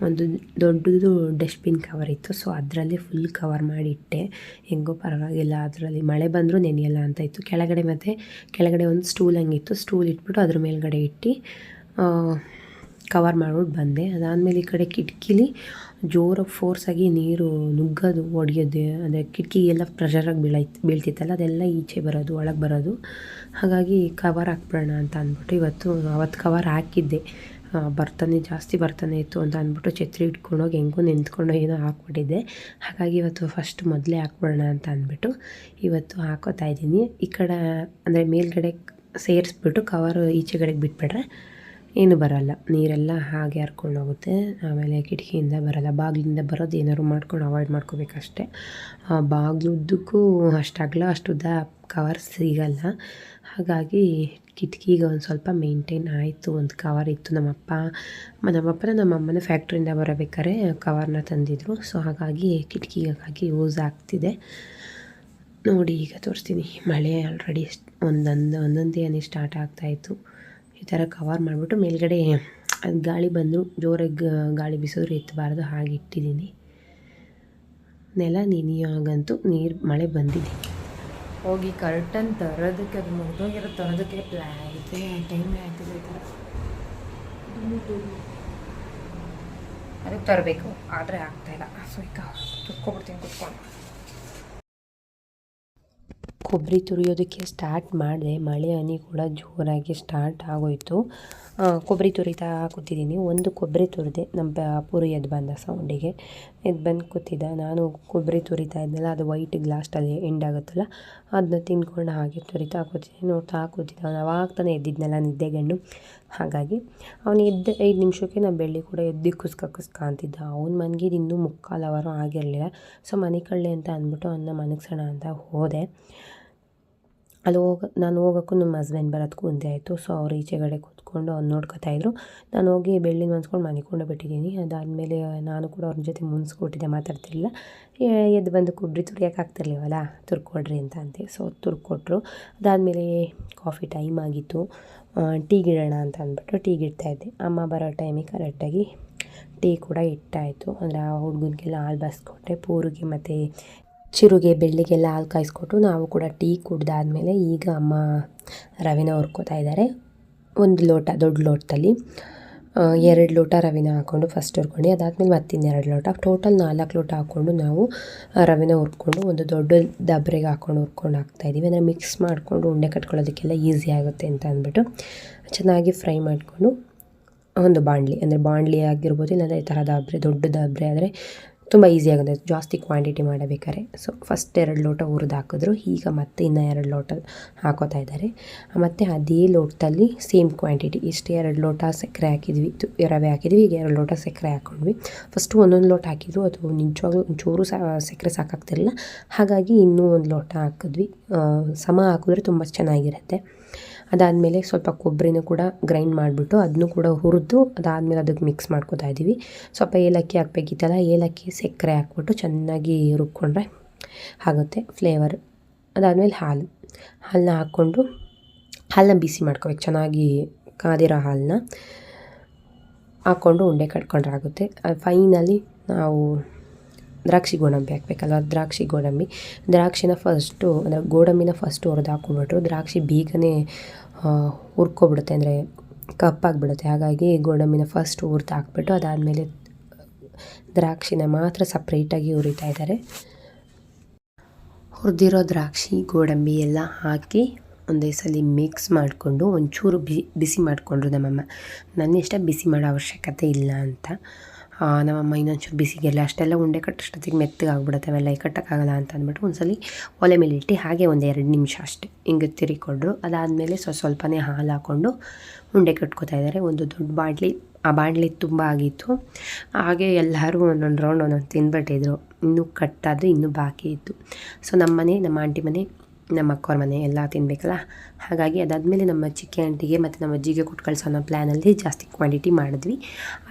S3: ಒಂದು ದೊಡ್ಡದು ಡಸ್ಟ್ಬಿನ್ ಕವರ್ ಇತ್ತು, ಸೊ ಅದರಲ್ಲಿ ಫುಲ್ ಕವರ್ ಮಾಡಿಟ್ಟೆ. ಹೆಂಗೋ ಪರವಾಗಿಲ್ಲ, ಅದರಲ್ಲಿ ಮಳೆ ಬಂದರೂ ನೆನೆಯಲ್ಲ ಅಂತ ಇತ್ತು. ಕೆಳಗಡೆ ಒಂದು ಸ್ಟೂಲ್ ಹಂಗಿತ್ತು, ಸ್ಟೂಲ್ ಇಟ್ಬಿಟ್ಟು ಅದ್ರ ಮೇಲ್ಗಡೆ ಇಟ್ಟು ಕವರ್ ಮಾಡ್ಬಿಟ್ಟು ಬಂದೆ. ಅದಾದಮೇಲೆ ಈ ಕಡೆ ಕಿಟಕಿಲಿ ಜೋರಾಗಿ ಫೋರ್ಸಾಗಿ ನೀರು ನುಗ್ಗೋದು, ಒಡೆಯೋದು, ಅಂದರೆ ಕಿಟಕಿ ಎಲ್ಲ ಪ್ರೆಷರಾಗಿ ಬೀಳ್ತಿತ್ತಲ್ಲ, ಅದೆಲ್ಲ ಈಚೆ ಬರೋದು, ಒಳಗೆ ಬರೋದು. ಹಾಗಾಗಿ ಕವರ್ ಹಾಕ್ಬಿಡೋಣ ಅಂತ ಅಂದ್ಬಿಟ್ಟು ಅವತ್ತು ಕವರ್ ಹಾಕಿದ್ದೆ. ಜಾಸ್ತಿ ಬರ್ತಾನೆ ಇತ್ತು ಅಂತ ಅಂದ್ಬಿಟ್ಟು ಛತ್ರಿ ಇಟ್ಕೊಂಡೋಗಿ ಹೆಂಗೋ ನಿಂತ್ಕೊಂಡು ಏನೋ ಹಾಕ್ಬಿಟ್ಟಿದ್ದೆ. ಹಾಗಾಗಿ ಇವತ್ತು ಫಸ್ಟ್ ಮೊದಲೇ ಹಾಕ್ಬಿಡೋಣ ಅಂತ ಅಂದ್ಬಿಟ್ಟು ಇವತ್ತು ಹಾಕೋತಾ ಇದ್ದೀನಿ. ಈ ಕಡೆ ಅಂದರೆ ಮೇಲ್ಗಡೆ ಸೇರಿಸ್ಬಿಟ್ಟು ಕವರು ಈಚೆಗಡೆಗೆ ಬಿಟ್ಬಿಟ್ರೆ ಏನು ಬರೋಲ್ಲ, ನೀರೆಲ್ಲ ಹಾಗೆ ಹರ್ಕೊಂಡು ಹೋಗುತ್ತೆ. ಆಮೇಲೆ ಕಿಟಕಿಯಿಂದ ಬರೋಲ್ಲ, ಬಾಗಿಲಿಂದ ಬರೋದು ಏನಾದ್ರು ಮಾಡ್ಕೊಂಡು ಅವಾಯ್ಡ್ ಮಾಡ್ಕೋಬೇಕಷ್ಟೆ. ಬಾಗಿಲುದ್ದಕ್ಕೂ ಅಷ್ಟಾಗಲ್ಲ ಅಷ್ಟುದ್ದ ಕವರ್ ಸಿಗಲ್ಲ. ಹಾಗಾಗಿ ಕಿಟಕಿಗೆ ಒಂದು ಸ್ವಲ್ಪ ಮೇಂಟೈನ್ ಆಯಿತು. ಒಂದು ಕವರ್ ಇತ್ತು, ನಮ್ಮಪ್ಪನ ನಮ್ಮಮ್ಮನ ಫ್ಯಾಕ್ಟ್ರಿಯಿಂದ ಬರಬೇಕಾದ್ರೆ ಕವರ್ನ ತಂದಿದ್ರು. ಸೊ ಹಾಗಾಗಿ ಕಿಟಕಿಗಾಗಿ ಯೂಸ್ ಆಗ್ತಿದೆ. ನೋಡಿ ಈಗ ತೋರಿಸ್ತೀನಿ. ಮಳೆ ಆಲ್ರೆಡಿ ಒಂದೊಂದೇ ಹನಿ ಸ್ಟಾರ್ಟ್ ಆಗ್ತಾಯಿತ್ತು. ಈ ಥರ ಕವರ್ ಮಾಡಿಬಿಟ್ಟು ಮೇಲ್ಗಡೆ ಅದು ಗಾಳಿ ಬಂದರೂ ಜೋರಾಗಿ ಗಾಳಿ ಬೀಸಿದ್ರು ಎತ್ತಬಾರ್ದು, ಹಾಗೆ ಇಟ್ಟಿದ್ದೀನಿ. ನೆಲ ನೆನೆಯಾಗಂತೂ ಮಳೆ ಬಂದಿದೆ.
S1: ಹೋಗಿ ಕರ್ಟನ್ ತರೋದಕ್ಕೆ, ಅದು ಮುಗಿದೋಗಿರೋ ತರೋದಕ್ಕೆ ಟೈಮ್ ಆಯ್ತದೆ. ಈ ಥರ ಅದಕ್ಕೆ ತರಬೇಕು, ಆದರೆ ಆಗ್ತಾಯಿಲ್ಲ. ಸೊ ಈಗ ತುರ್ಕೊಬಿಡ್ತೀನಿ ಕುತ್ಕೊಂಡು.
S3: ಕೊಬ್ಬರಿ ತುರಿಯೋದಕ್ಕೆ ಸ್ಟಾರ್ಟ್ ಮಾಡಿದೆ. ಮಳೆ ಹನಿ ಕೂಡ ಜೋರಾಗಿ ಸ್ಟಾರ್ಟ್ ಆಗೋಯಿತು. ಕೊಬ್ಬರಿ ತುರಿತಾ ಕೂತಿದ್ದೀನಿ. ಒಂದು ಕೊಬ್ಬರಿ ತುರಿದೆ, ನಮ್ಮ ಪೂರಿ ಎದ್ದು ಬಂದ ಸೌಂಡಿಗೆ ಎದ್ದು ಬಂದು ಕೂತಿದ್ದ. ನಾನು ಕೊಬ್ಬರಿ ತುರಿತಾ ಇದ್ನಲ್ಲ, ಅದು ವೈಟ್ ಗ್ಲಾಸ್ಟಲ್ಲಿ ಎಂಡ್ ಆಗುತ್ತಲ್ಲ, ಅದನ್ನ ತಿನ್ಕೊಂಡು ಹಾಗೆ ತುರಿತಾ ಕೂತಿದ್ದೆ. ನೋಡ್ತಾ ಕೂತಿದ್ದ. ಅವನು ಅವಾಗ ತಾನೇ ಎದ್ದಿದ್ನಲ್ಲ ನಿದ್ದೆಗಣ್ಣು. ಹಾಗಾಗಿ ಅವನು ಎದ್ದು 5 ನಿಮಿಷಕ್ಕೆ ನಾನು ಬೆಳ್ಳಿ ಕೂಡ ಎದ್ದು ಕುಸ್ಕ ಅಂತಿದ್ದ. ಅವ್ನು ಮನ್ಗಿದ್ದು ಇನ್ನೂ 3/4 ಅವರು ಆಗಿರಲಿಲ್ಲ. ಸೊ ಮನೆ ಕಳ್ಳೆ ಅಂತ ಅಂದ್ಬಿಟ್ಟು ಅವನ್ನ ಮನಗ್ಸೋಣ ಅಂತ ಹೋದೆ. ಅಲ್ಲಿ ನಾನು ಹೋಗೋಕ್ಕೂ ನಮ್ಮ ಹಸ್ಬೆಂಡ್ ಬರೋದಕ್ಕೂ ಒಂದೇ ಆಯಿತು. ಸೊ ಅವ್ರು ಈಚೆಗಡೆ ಕೂತ್ಕೊಂಡು ಅವ್ನು ನೋಡ್ಕೊತಾಯಿದ್ರು. ನಾನು ಹೋಗಿ ಬೆಳ್ಳಿನ ಹೊಂದ್ಕೊಂಡು ಮನೆಕೊಂಡು ಬಿಟ್ಟಿದ್ದೀನಿ. ಅದಾದಮೇಲೆ ನಾನು ಕೂಡ ಅವ್ರ ಜೊತೆ ಮುನ್ಸ್ಕೊಟ್ಟಿದ್ದೆ, ಮಾತಾಡ್ತಿರಲಿಲ್ಲ. ಎದ್ದು ಬಂದು ಕೊಬ್ಬರಿ ತುರಿಯೋಕ್ಕಾಗ್ತಿರ್ಲಿವಲ್ಲ, ತುರ್ಕೊಡ್ರಿ ಅಂತ ಸೊ ತುರ್ಕೊಟ್ರು. ಅದಾದಮೇಲೆ ಕಾಫಿ ಟೈಮ್ ಆಗಿತ್ತು. ಟೀಗಿಡೋಣ ಅಂತ ಅಂದ್ಬಿಟ್ಟು ಟೀಗಿಡ್ತಾಯಿದ್ದೆ. ಅಮ್ಮ ಬರೋ ಟೈಮಿಗೆ ಕರೆಕ್ಟಾಗಿ ಟೀ ಕೂಡ ಇಟ್ಟಾಯಿತು. ಅಂದರೆ ಆ ಹುಡುಗನಿಗೆಲ್ಲ ಹಾಲು ಬಸ್ಕೊಟ್ಟೆ. ಪೂರಿಗೆ ಮತ್ತು ಚಿರುಗೆ ಬೆಳ್ಳಿಗೆಲ್ಲ ಹಾಲು ಕಾಯಿಸ್ಕೊಟ್ಟು ನಾವು ಕೂಡ ಟೀ ಕುಡ್ದಾದ್ಮೇಲೆ ಈಗ ಅಮ್ಮ ರವೆನ ಹುರ್ಕೋತಾ ಇದ್ದಾರೆ. 1 ಲೋಟ ದೊಡ್ಡ ಲೋಟದಲ್ಲಿ 2 ಲೋಟ ರವೆನ ಹಾಕ್ಕೊಂಡು ಫಸ್ಟ್ ಹುರ್ಕೊಂಡು, ಅದಾದಮೇಲೆ ಮತ್ತಿನ್ನು 2 ಲೋಟ, ಟೋಟಲ್ 4 ಲೋಟ ಹಾಕ್ಕೊಂಡು ನಾವು ರವೆನ ಹುರ್ಕೊಂಡು ಒಂದು ದೊಡ್ಡ ದಬ್ರೆಗೆ ಹಾಕ್ಕೊಂಡು ಹುರ್ಕೊಂಡು ಹಾಕ್ತಾಯಿದ್ದೀವಿ. ಅಂದರೆ ಮಿಕ್ಸ್ ಮಾಡಿಕೊಂಡು ಉಂಡೆ ಕಟ್ಕೊಳ್ಳೋದಕ್ಕೆಲ್ಲ ಈಸಿ ಆಗುತ್ತೆ ಅಂತ ಅಂದ್ಬಿಟ್ಟು ಚೆನ್ನಾಗಿ ಫ್ರೈ ಮಾಡಿಕೊಂಡು ಒಂದು ಬಾಣಲಿ, ಅಂದರೆ ಬಾಣಲಿ ಆಗಿರ್ಬೋದು, ಇಲ್ಲಾಂದರೆ ಈ ಥರ ದೊಡ್ಡ ದಬ್ರೆ ಆದರೆ ತುಂಬ ಈಸಿ ಆಗುತ್ತೆ ಜಾಸ್ತಿ ಕ್ವಾಂಟಿಟಿ ಮಾಡಬೇಕಾದ್ರೆ. ಸೊ ಫಸ್ಟ್ 2 ಲೋಟ ಹುರಿದು ಹಾಕಿದ್ರು. ಈಗ ಮತ್ತೆ ಇನ್ನೂ 2 ಲೋಟ ಹಾಕೋತಾ ಇದ್ದಾರೆ. ಮತ್ತು ಅದೇ ಲೋಟದಲ್ಲಿ ಸೇಮ್ ಕ್ವಾಂಟಿಟಿ ಇಷ್ಟು 2 ಲೋಟ ಸಕ್ಕರೆ ಹಾಕಿದ್ವಿ, ರವೆ ಹಾಕಿದ್ವಿ. ಈಗ 2 ಲೋಟ ಸಕ್ಕರೆ ಹಾಕ್ಕೊಂಡ್ವಿ. ಫಸ್ಟು 1 ಲೋಟ ಹಾಕಿದ್ರು, ಅದು ನಿಜವಾಗ್ಲೂ ಒಂಚೂರು ಸಕ್ಕರೆ ಸಾಕಾಗ್ತಿರಲಿಲ್ಲ. ಹಾಗಾಗಿ ಇನ್ನೂ 1 ಲೋಟ ಹಾಕಿದ್ವಿ. ಸಮ ಹಾಕಿದ್ರೆ ತುಂಬ ಚೆನ್ನಾಗಿರುತ್ತೆ. ಅದಾದಮೇಲೆ ಸ್ವಲ್ಪ ಕೊಬ್ಬರಿನ ಕೂಡ ಗ್ರೈಂಡ್ ಮಾಡಿಬಿಟ್ಟು ಅದನ್ನು ಕೂಡ ಹುರಿದು ಅದಾದಮೇಲೆ ಅದಕ್ಕೆ ಮಿಕ್ಸ್ ಮಾಡ್ಕೊತಾ ಇದ್ದೀವಿ. ಸ್ವಲ್ಪ ಏಲಕ್ಕಿ ಹಾಕಬೇಕಿತ್ತಲ್ಲ, ಏಲಕ್ಕಿ ಸಕ್ಕರೆ ಹಾಕ್ಬಿಟ್ಟು ಚೆನ್ನಾಗಿ ರುಬ್ಕೊಂಡ್ರೆ ಆಗುತ್ತೆ ಫ್ಲೇವರ್. ಅದಾದಮೇಲೆ ಹಾಲನ್ನ ಹಾಕ್ಕೊಂಡು ಹಾಲನ್ನ ಬಿಸಿ ಮಾಡ್ಕೋಬೇಕು. ಚೆನ್ನಾಗಿ ಕಾದಿರೋ ಹಾಲನ್ನ ಹಾಕ್ಕೊಂಡು ಉಂಡೆ ಕಟ್ಕೊಂಡ್ರೆ ಆಗುತ್ತೆ. ಫೈನಲಿ ನಾವು ದ್ರಾಕ್ಷಿ ಗೋಡಂಬಿ ಹಾಕಬೇಕಲ್ಲ, ದ್ರಾಕ್ಷಿನ ಫಸ್ಟು, ಅಂದರೆ ಗೋಡಂಬಿನ ಫಸ್ಟು ಹುರಿದು ಹಾಕ್ಕೊಂಡ್ಬಿಟ್ರು. ದ್ರಾಕ್ಷಿ ಬೇಗನೆ ಹುರ್ಕೊಬಿಡುತ್ತೆ, ಅಂದರೆ ಕಪ್ಪಾಗಿಬಿಡುತ್ತೆ. ಹಾಗಾಗಿ ಗೋಡಂಬಿನ ಫಸ್ಟ್ ಹುರಿದು ಹಾಕ್ಬಿಟ್ಟು ಅದಾದಮೇಲೆ ದ್ರಾಕ್ಷಿನ ಮಾತ್ರ ಸಪ್ರೇಟಾಗಿ ಹುರಿತಾ ಇದ್ದಾರೆ. ಹುರಿದಿರೋ ದ್ರಾಕ್ಷಿ ಗೋಡಂಬಿ ಎಲ್ಲ ಹಾಕಿ ಒಂದೇ ಸಲ ಮಿಕ್ಸ್ ಮಾಡಿಕೊಂಡು ಒಂಚೂರು ಬಿಸಿ ಮಾಡಿಕೊಂಡ್ರು ನಮ್ಮಮ್ಮ. ನನ್ನ ಇಷ್ಟ ಬಿಸಿ ಮಾಡೋ ಅವಶ್ಯಕತೆ ಇಲ್ಲ ಅಂತ. ನಮ್ಮಮ್ಮ ಇನ್ನೊಂಚೂರು ಬಿಸಿಗೆಲ್ಲ ಅಷ್ಟೆಲ್ಲ ಉಂಡೆ ಕಟ್ಟೋಷ್ಟೊತ್ತಿಗೆ ಮೆತ್ತಗಾಗ್ಬಿಡುತ್ತೆ, ಅವೆಲ್ಲ ಕಟ್ಟೋಕ್ಕಾಗಲ್ಲ ಅಂತ ಅಂದ್ಬಿಟ್ಟು ಒಂದ್ಸಲಿ ಒಲೆ ಮೇಲೆ ಇಟ್ಟು ಹಾಗೆ ಒಂದು 2 ನಿಮಿಷ ಅಷ್ಟೇ ಹಿಂಗೆ ತಿರಿಕೊಂಡ್ರು. ಅದಾದಮೇಲೆ ಸ್ವಲ್ಪನೇ ಹಾಲು ಹಾಕ್ಕೊಂಡು ಉಂಡೆ ಕಟ್ಕೋತಾ ಇದ್ದಾರೆ. ಒಂದು ದೊಡ್ಡ ಬಾಣಲಿ, ಆ ಬಾಣಲಿ ತುಂಬ ಆಗಿತ್ತು. ಹಾಗೆ ಎಲ್ಲರೂ ಒಂದೊಂದು ರೌಂಡ್ ಒಂದೊಂದು ತಿಂದ್ಬಿಟ್ಟಿದ್ರು. ಇನ್ನೂ ಕಟ್ಟಾದರೆ ಇನ್ನೂ ಬಾಕಿ ಇತ್ತು. ಸೊ ನಮ್ಮ ಮನೆ, ನಮ್ಮ ಆಂಟಿ ಮನೆ, ನಮ್ಮ ಅಕ್ಕವ್ರ ಮನೆ ಎಲ್ಲ ತಿನ್ನಬೇಕಲ್ಲ. ಹಾಗಾಗಿ ಅದಾದಮೇಲೆ ನಮ್ಮ ಚಿಕ್ಕ ಆಂಟಿಗೆ ಮತ್ತು ನಮ್ಮ ಅಜ್ಜಿಗೆ ಕೊಟ್ಟು ಕಳಿಸೋ ಅನ್ನೋ ಪ್ಲ್ಯಾನಲ್ಲಿ ಜಾಸ್ತಿ ಕ್ವಾಂಟಿಟಿ ಮಾಡಿದ್ವಿ.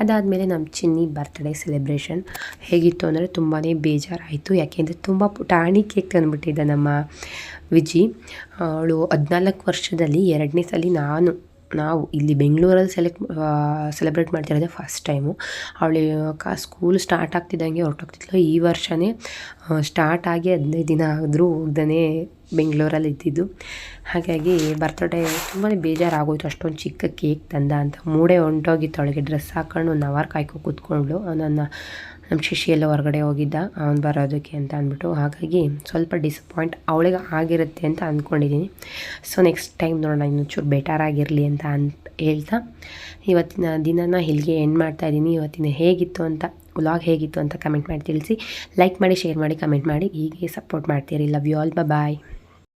S3: ಅದಾದಮೇಲೆ ನಮ್ಮ ಚಿನ್ನಿ ಬರ್ತ್ಡೇ ಸೆಲೆಬ್ರೇಷನ್ ಹೇಗಿತ್ತು ಅಂದರೆ ತುಂಬಾ ಬೇಜಾರಾಯಿತು. ಯಾಕೆಂದರೆ ತುಂಬ ಪುಟಾಣಿ ಕೇಕ್ ತಂದುಬಿಟ್ಟಿದ್ದ ನಮ್ಮ ವಿಜಿ. ಅವಳು 14 ವರ್ಷದಲ್ಲಿ 2ನೇ ಸಲ ನಾವು ಇಲ್ಲಿ ಬೆಂಗಳೂರಲ್ಲಿ ಸೆಲೆಬ್ರೇಟ್ ಮಾಡ್ತಿರೋದೇ ಫಸ್ಟ್ ಟೈಮು. ಅವಳು ಸ್ಕೂಲ್ ಸ್ಟಾರ್ಟ್ ಆಗ್ತಿದ್ದಂಗೆ ಹೊರಟೋಗ್ತಿದ್ಲು. ಈ ವರ್ಷವೇ ಸ್ಟಾರ್ಟ್ ಆಗಿ 15 ದಿನ ಆದರೂ ಹೋಗ್ದೇ ಬೆಂಗಳೂರಲ್ಲಿ ಇದ್ದಿದ್ದು. ಹಾಗಾಗಿ ಬರ್ತ್ಡೇ ತುಂಬಾ ಬೇಜಾರಾಗೋಯ್ತು. ಅಷ್ಟೊಂದು ಚಿಕ್ಕ ಕೇಕ್ ತಂದ ಅಂತ ಮೂಡೆ ಹೊಂಟೋಗಿತ್ತು. ಅವಳಿಗೆ ಡ್ರೆಸ್ ಹಾಕೊಂಡು 1 ಅವರ್ ಕಾಯ್ಕೊ ಕೂತ್ಕೊಂಡ್ಳು. ನಮ್ಮ ಶಿಶಿ ಎಲ್ಲ ಹೊರಗಡೆ ಹೋಗಿದ್ದ ಅವ್ನು ಬರೋದಕ್ಕೆ ಅಂತ ಅಂದ್ಬಿಟ್ಟು. ಹಾಗಾಗಿ ಸ್ವಲ್ಪ ಡಿಸಪಾಯಿಂಟ್ ಅವಳಿಗೆ ಆಗಿರುತ್ತೆ ಅಂತ ಅಂದ್ಕೊಂಡಿದ್ದೀನಿ. ಸೊ ನೆಕ್ಸ್ಟ್ ಟೈಮ್ ನೋಡೋಣ, ಇನ್ನೊಂಚೂರು ಬೆಟರ್ ಆಗಿರಲಿ ಅಂತ ಹೇಳ್ತಾ ಇವತ್ತಿನ ದಿನನ ಇಲ್ಲಿಗೆ ಎಂಡ್ ಮಾಡ್ತಾಯಿದ್ದೀನಿ. ಇವತ್ತಿನ ಹೇಗಿತ್ತು ಅಂತ, ವ್ಲಾಗ್ ಹೇಗಿತ್ತು ಅಂತ ಕಮೆಂಟ್ ಮಾಡಿ ತಿಳಿಸಿ. ಲೈಕ್ ಮಾಡಿ, ಶೇರ್ ಮಾಡಿ, ಕಮೆಂಟ್ ಮಾಡಿ. ಹೀಗೆ ಸಪೋರ್ಟ್ ಮಾಡ್ತೀರಿ. Love you all, bye.